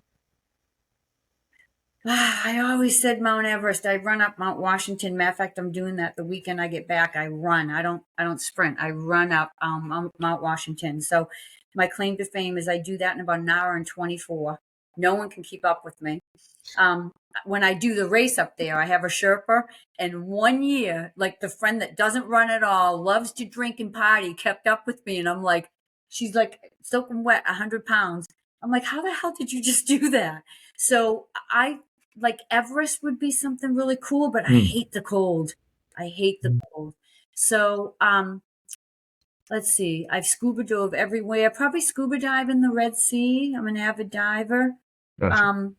I always said Mount Everest. I run up Mount Washington. Matter of fact, I'm doing that the weekend I get back. I run. I don't sprint. I run up Mount Washington. So my claim to fame is I do that in about an hour and 24. No one can keep up with me. When I do the race up there, I have a Sherpa. And 1 year, like the friend that doesn't run at all, loves to drink and party, kept up with me. And I'm like, she's like soaking wet, 100 pounds. I'm like, how the hell did you just do that? So I like Everest would be something really cool, but I hate the cold. I hate the cold. So let's see. I've scuba dove everywhere. Probably scuba dive in the Red Sea. I'm an avid diver. Gotcha.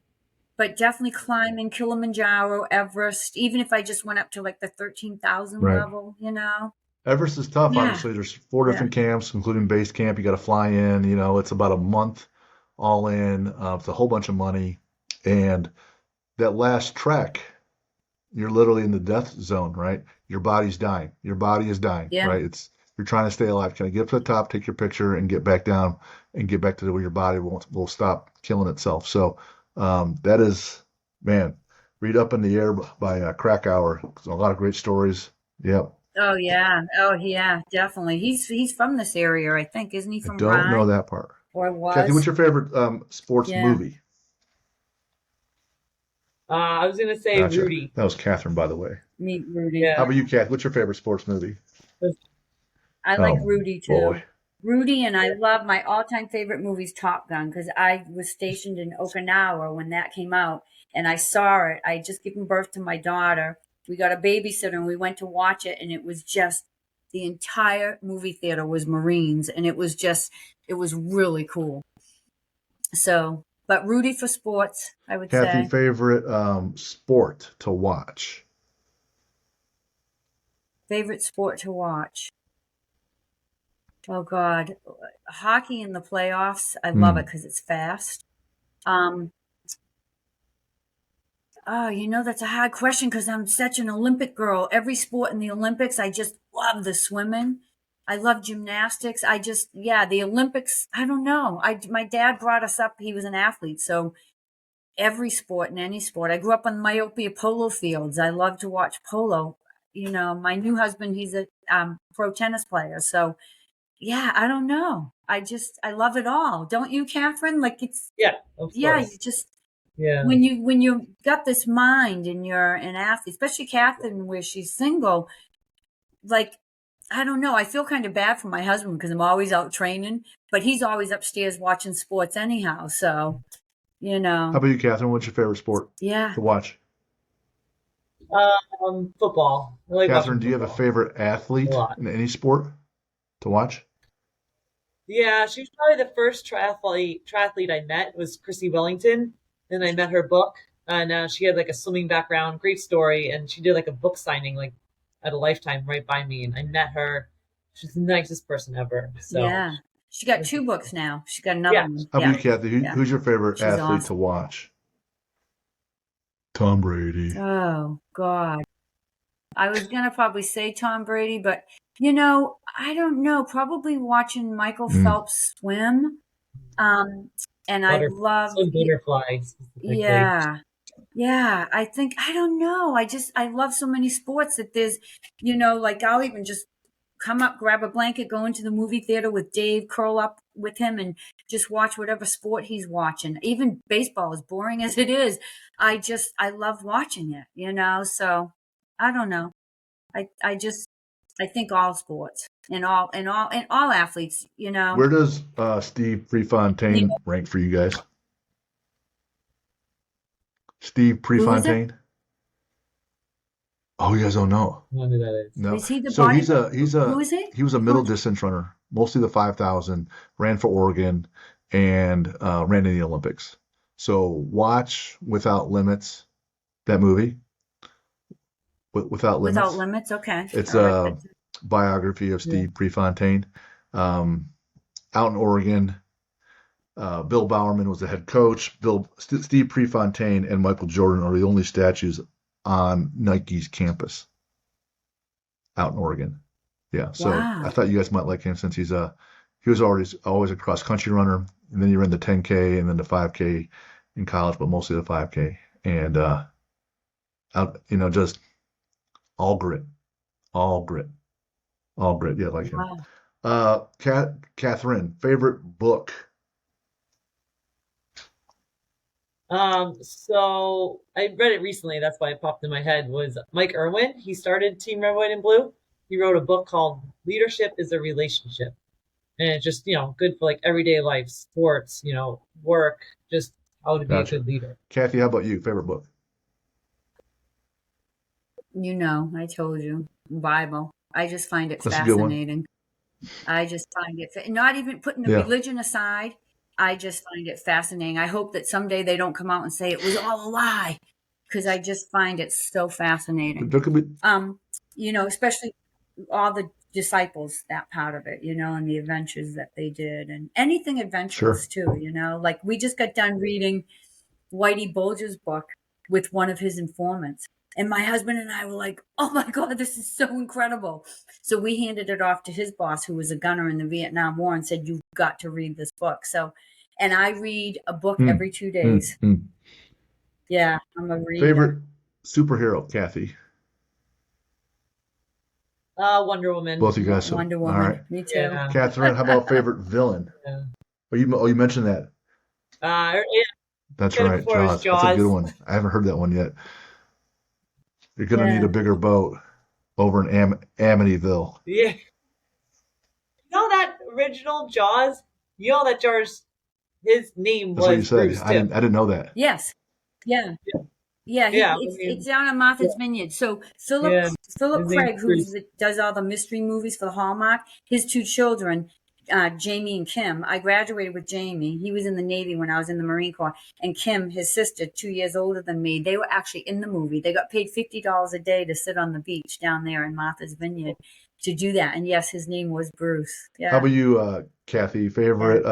But definitely climbing Kilimanjaro, Everest, even if I just went up to like the 13,000 Right. level, you know? Everest is tough, Yeah. obviously. There's 4 Yeah. different camps, including base camp. You got to fly in. It's about a month all in. It's a whole bunch of money. And that last trek, you're literally in the death zone, right? Your body's dying. Your body is dying, Yeah. right? You're trying to stay alive. Can I get up to the top, take your picture, and get back down and get back to where your body will stop killing itself. So that is, man, read Up in the Air by Krakauer. A lot of great stories. Yep. Oh yeah, definitely. He's from this area, I think, isn't he? I From don't know Rye that part. or was? Cathy, what's your favorite sports Yeah. movie? I was gonna say Gotcha. Rudy. That was Catherine, by the way. Meet Rudy. Yeah. How about you, Cathy? What's your favorite sports movie? I like Oh, Rudy too. boy. Rudy, and I love my all-time favorite movie is Top Gun because I was stationed in Okinawa when that came out, and I saw it. I had just given birth to my daughter. We got a babysitter, and we went to watch it, and it was just the entire movie theater was Marines, and it was really cool. So, but Rudy for sports, I would Cathy, say. favorite sport to watch? Favorite sport to watch. Oh God, hockey in the playoffs. I love it because it's fast. That's a hard question because I'm such an Olympic girl. Every sport in the Olympics, I just love the swimming. I love gymnastics. The Olympics. I don't know. My dad brought us up. He was an athlete, so every sport and any sport. I grew up on myopia polo fields. I love to watch polo. My new husband, he's a pro tennis player, so. Yeah, I don't know. I love it all. Don't you, Catherine? Like Yeah, of yeah, course. you just, Yeah. when you got this mind and you're an athlete, especially Catherine where she's single, like, I don't know. I feel kind of bad for my husband because I'm always out training, but he's always upstairs watching sports anyhow. So, How about you, Catherine? What's your favorite sport yeah. to watch? Football. I like Catherine, watching do you have a football. favorite athlete A lot. in any sport to watch? Yeah, she was probably the first triathlete I met was Chrissy Wellington. And I met her book, and she had like a swimming background, great story, and she did like a book signing like at a Lifetime right by me, and I met her. She's the nicest person ever. So Yeah. She got 2 books now. She got another Yeah. one. How Yeah. about you, Cathy? Yeah. Who's your favorite She's athlete awesome. to watch? Tom Brady. Oh God. I was going to probably say Tom Brady, but I don't know. Probably watching Michael Phelps swim. And I love, butterflies. yeah. Yeah. I don't know. I love so many sports that there's, like I'll even just come up, grab a blanket, go into the movie theater with Dave, curl up with him and just watch whatever sport he's watching. Even baseball, as boring as it is, I love watching it, so I don't know. I think all sports and all athletes, Where does Steve Prefontaine rank for you guys? Steve Who is it? Prefontaine? Oh, you guys don't know? I don't know who that is. No. Is he the So Who is he? he was a middle distance runner, mostly the 5,000, ran for Oregon, and ran in the Olympics. So watch Without Limits, that movie, Without Without Limits. limits. Okay. It's All right. a biography of Yeah. Steve Prefontaine. Out in Oregon, Bill Bowerman was the head coach. Steve Prefontaine and Michael Jordan are the only statues on Nike's campus out in Oregon. Yeah, so I Wow. thought you guys might like him since he was always a cross country runner, and then he ran the 10K and then the 5K in college, but mostly the 5K. And just all grit, all grit, all grit. Yeah, I like him. Wow. Catherine, favorite book? So I read it recently. That's why it popped in my head. Was Mike Irwin? He started Team Red, White, and Blue. He wrote a book called "Leadership is a Relationship," and it's just good for like everyday life, sports, work, just how to be a Gotcha. good leader. Cathy, how about you? Favorite book? I told you, Bible. I just find it That's a good one. fascinating. I just find it, not even putting the Yeah, religion aside, I just find it fascinating. I hope that someday they don't come out and say it was all a lie, because I just find it so fascinating. there could be. Especially all the disciples, that part of it, and the adventures that they did, and anything adventurous Sure. too, like we just got done reading Whitey Bulger's book with one of his informants. And my husband and I were like, oh my God, this is so incredible. So we handed it off to his boss, who was a gunner in the Vietnam War, and said, you've got to read this book. And I read a book Hmm. every 2 Hmm. days. Hmm. Yeah, I'm a reader. Favorite superhero, Cathy? Wonder Woman. Both of you guys. Wonder All Woman. right. Me too. Yeah. Catherine, how about favorite villain? Yeah. You mentioned that. Yeah, That's said it right, before, it was Jaws. That's a good Jaws. one. I haven't heard that one yet. You're gonna need Yeah. a bigger boat over in Amityville. Yeah. That original Jaws? That Jaws, his name That's what you was said. Bruce I didn't know that. Yes. Yeah. Yeah, It's down on Martha's Vineyard. So Philip his name's Craig, Bruce. does all the mystery movies for the Hallmark, his two children, Jamie and Kim. I graduated with Jamie. He was in the Navy when I was in the Marine Corps. And Kim, his sister, 2 years older than me, they were actually in the movie. They got paid $50 a day to sit on the beach down there in Martha's Vineyard to do that. And yes, his name was Bruce. How Yeah. about you, Cathy? Favorite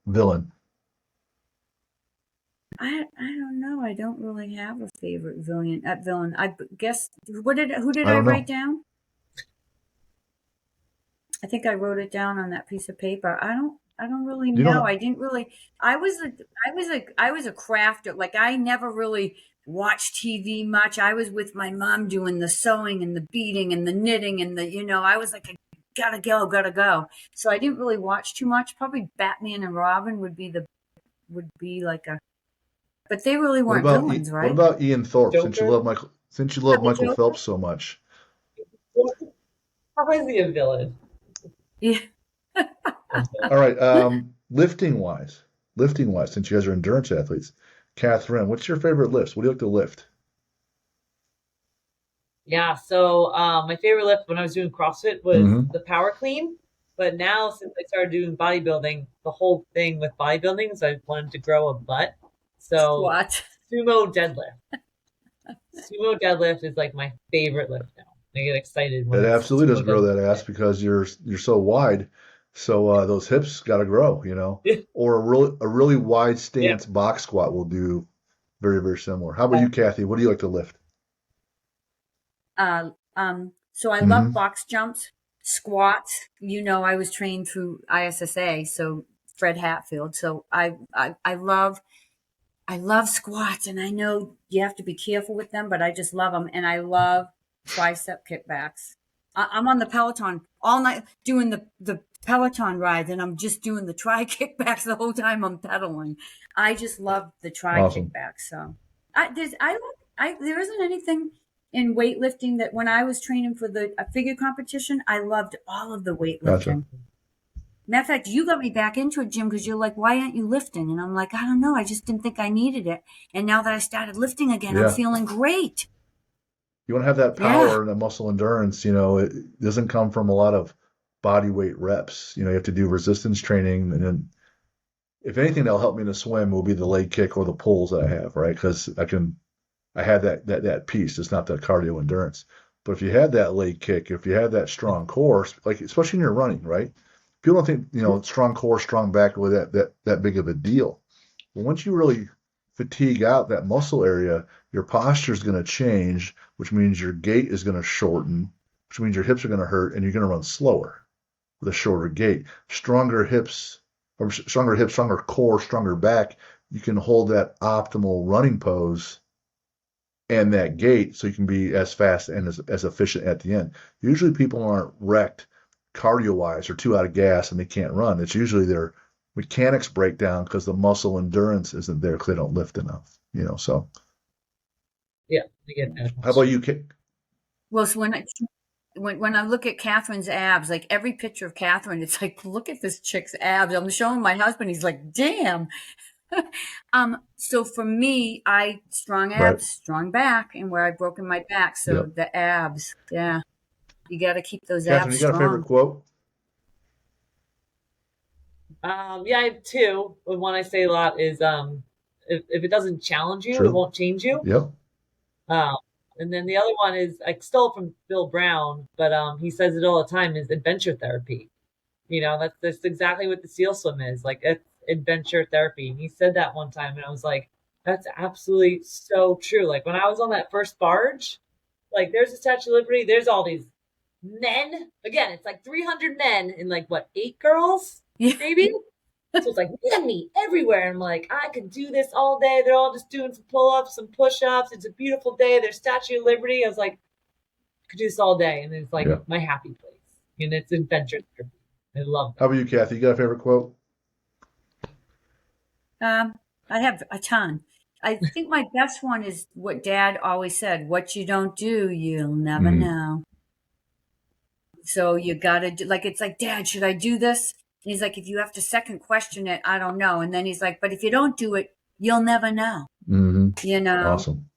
villain? I don't know. I don't really have a favorite villain. I guess who did I I don't write know. down? I think I wrote it down on that piece of paper. I don't really You know. don't. I didn't really. I was a crafter. Like I never really watched TV much. I was with my mom doing the sewing and the beading and the knitting and I was like, gotta go. So I didn't really watch too much. Probably Batman and Robin would be like a. But they really What weren't about villains, What right? about Ian Thorpe? Since you Joker? love Michael, Yeah, the Joker. Phelps so much. How is he a villain? Yeah. All right. Lifting wise, since you guys are endurance athletes, Catherine, what's your favorite lift? What do you like to lift? Yeah, so my favorite lift when I was doing CrossFit was Mm-hmm. the power clean. But now, since I started doing bodybuilding, the whole thing with bodybuilding is I wanted to grow a butt. So What? sumo deadlift. Sumo deadlift is like my favorite lift now. I get excited when It it's absolutely does sumo grow that deadlift. ass because you're so wide. So those hips got to grow, Or a really wide Yeah. stance box squat will do very, very similar. How about you, Cathy? What do you like to lift? So I Mm-hmm. love box jumps, squats. I was trained through ISSA, so Fred Hatfield. So I love squats, and I know you have to be careful with them, but I just love them, and I love tricep kickbacks. I'm on the Peloton all night doing the Peloton rides, and I'm just doing the tri kickbacks the whole time I'm pedaling. I just love the tri Awesome. kickbacks. So there isn't anything in weightlifting that when I was training for the figure competition, I loved all of the weightlifting. Gotcha. Matter of fact, you got me back into it, Jim, because you're like, why aren't you lifting? And I'm like, I don't know. I just didn't think I needed it. And now that I started lifting again, I'm Yeah. feeling great. You want to have that Yeah. power and that muscle endurance, it doesn't come from a lot of body weight reps. You have to do resistance training and then if anything that'll help me in the swim will be the leg kick or the pulls that I have, right? Because I have that piece. It's not the cardio endurance. But if you have that leg kick, if you have that strong core, like especially when you're running, right? People don't think, strong core, strong back really that big of a deal. But once you really fatigue out that muscle area, your posture is going to change, which means your gait is going to shorten, which means your hips are going to hurt, and you're going to run slower with a shorter gait. Stronger hips, stronger core, stronger back, you can hold that optimal running pose and that gait so you can be as fast and as efficient at the end. Usually people aren't wrecked cardio-wise or too out of gas and they can't run. It's usually their mechanics break down because the muscle endurance isn't there because they don't lift enough, so. Yeah, I get that. How about you, Kate? Well, so when I look at Catherine's abs, like every picture of Catherine, it's like, look at this chick's abs. I'm showing my husband. He's like, damn. So for me, strong abs, Right. strong back, and where I've broken my back. So Yep. the abs, yeah, you got to keep those Catherine, abs you got a favorite strong. quote? Yeah, I have two. The one I say a lot is if it doesn't challenge you, True. it won't change you. Yep. And then the other one is I stole it from Bill Brown, but he says it all the time is adventure therapy. That's exactly what the SEAL swim is. Like it's adventure therapy. And he said that one time and I was like, that's absolutely so true. Like when I was on that first barge, like there's the Statue of Liberty, there's all these men. Again, it's like 300 men and like what, 8 girls? Yeah. Maybe? So it's like me everywhere. I'm like, I could do this all day. They're all just doing some pull-ups, some push-ups. It's a beautiful day. There's Statue of Liberty. I was like, I could do this all day. And it's like my happy place. And it's adventure therapy. I love that. How about you, Cathy? You got a favorite quote? I have a ton. I think my best one is what Dad always said: "What you don't do, you'll never know." So you gotta do. Like it's like, Dad, should I do this? And he's like, if you have to second question it, I don't know. And then he's like, but if you don't do it, you'll never know. Mm-hmm. Awesome.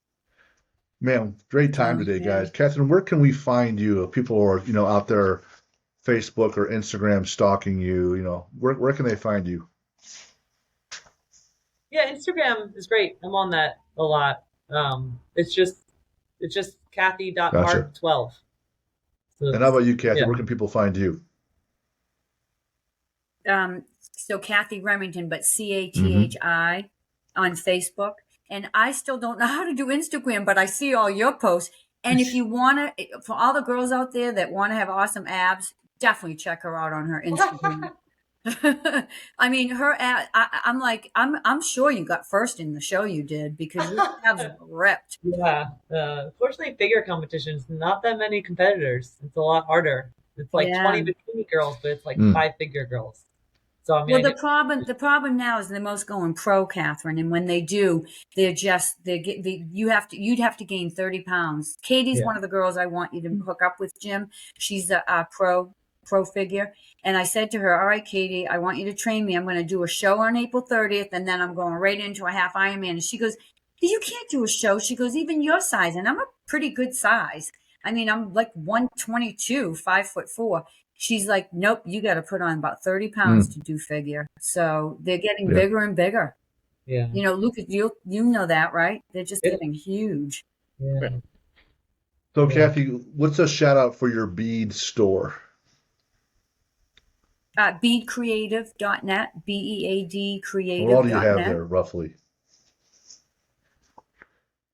Man, great time today, guys. Catherine, where can we find you? If people are, out there, Facebook or Instagram stalking you, where can they find you? Yeah, Instagram is great. I'm on that a lot. It's just Cathy.Hart12. So and how about you, Cathy? Where can people find you? So Cathy Remington, but CATHI on Facebook. And I still don't know how to do Instagram, but I see all your posts. And if you want to, for all the girls out there that want to have awesome abs, definitely check her out on her Instagram. I mean, her abs, I'm sure you got first in the show you did because your abs are ripped. Yeah. Fortunately, figure competitions, not that many competitors. It's a lot harder. It's like 20 bikini girls, but it's like 5-figure girls. So I mean, the problem now is the most going pro, Catherine, and when they do, you'd have to gain 30 pounds. Katie's one of the girls I want you to hook up with, Jim. She's a pro figure, and I said to her, all right, Katie, I want you to train me. I'm going to do a show on April 30th, and then I'm going right into a half Ironman. And she goes, you can't do a show. She goes, even your size, and I'm a pretty good size. I mean, I'm like 122, 5'4". She's like, nope, you got to put on about 30 pounds to do figure. So they're getting bigger and bigger. Yeah. Lucas, you know that, right? They're just getting huge. Yeah. So, Cathy, what's a shout out for your bead store? Beadcreative.net, BEAD creative.net. What all do you have there, roughly?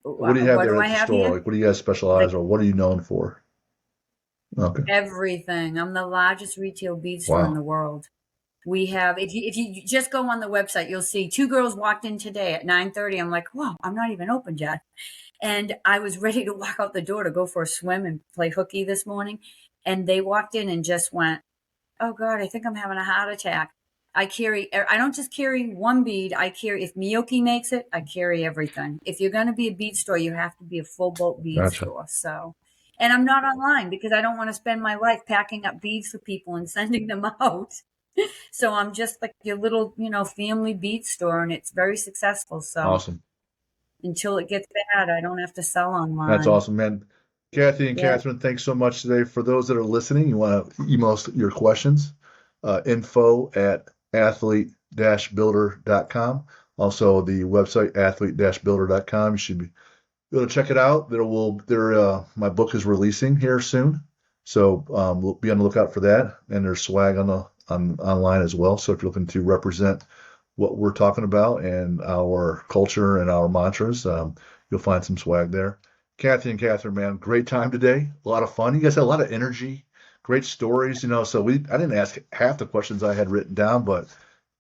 What do you have there at the store? Like, what do you guys specialize or what are you known for? Okay. Everything. I'm the largest retail bead store in the world. We have, if you just go on the website, you'll see 2 girls walked in today at 9:30. I'm like, whoa, I'm not even open yet. And I was ready to walk out the door to go for a swim and play hooky this morning. And they walked in and just went, oh God, I think I'm having a heart attack. I don't just carry one bead. If Miyoki makes it, I carry everything. If you're going to be a bead store, you have to be a full boat bead store. So. And I'm not online because I don't want to spend my life packing up beads for people and sending them out. So I'm just like your little, family bead store, and it's very successful. So awesome. Until it gets bad, I don't have to sell online. That's awesome, man. Cathy and Catherine, thanks so much today. For those that are listening, you want to email us your questions, info@athlete athlete-builder.com. Also, the website athlete-builder.com. You should be able to check it out. My book is releasing here soon, so we'll be on the lookout for that. And there's swag online as well. So if you're looking to represent what we're talking about and our culture and our mantras, you'll find some swag there. Cathy and Catherine, man, great time today. A lot of fun. You guys had a lot of energy, great stories. So I didn't ask half the questions I had written down, but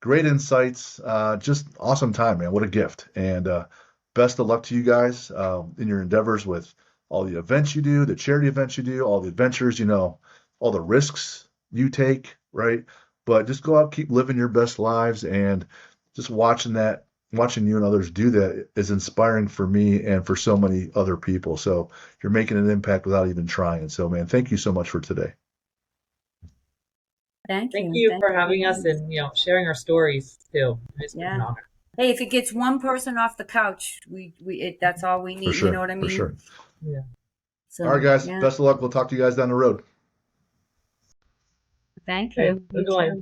great insights. Just awesome time, man. What a gift. And best of luck to you guys in your endeavors with all the events you do, the charity events you do, all the adventures, all the risks you take, right? But just go out, keep living your best lives, and just watching you and others do that is inspiring for me and for so many other people. So you're making an impact without even trying. So, man, thank you so much for today. Thank Thank you. you for having us and sharing our stories too. It's been an honor. Hey, if it gets one person off the couch, that's all we need. For sure, You know what I mean? For sure. Yeah. So, all right, guys. Best of luck. We'll talk to you guys down the road. Thank you. Okay, good one.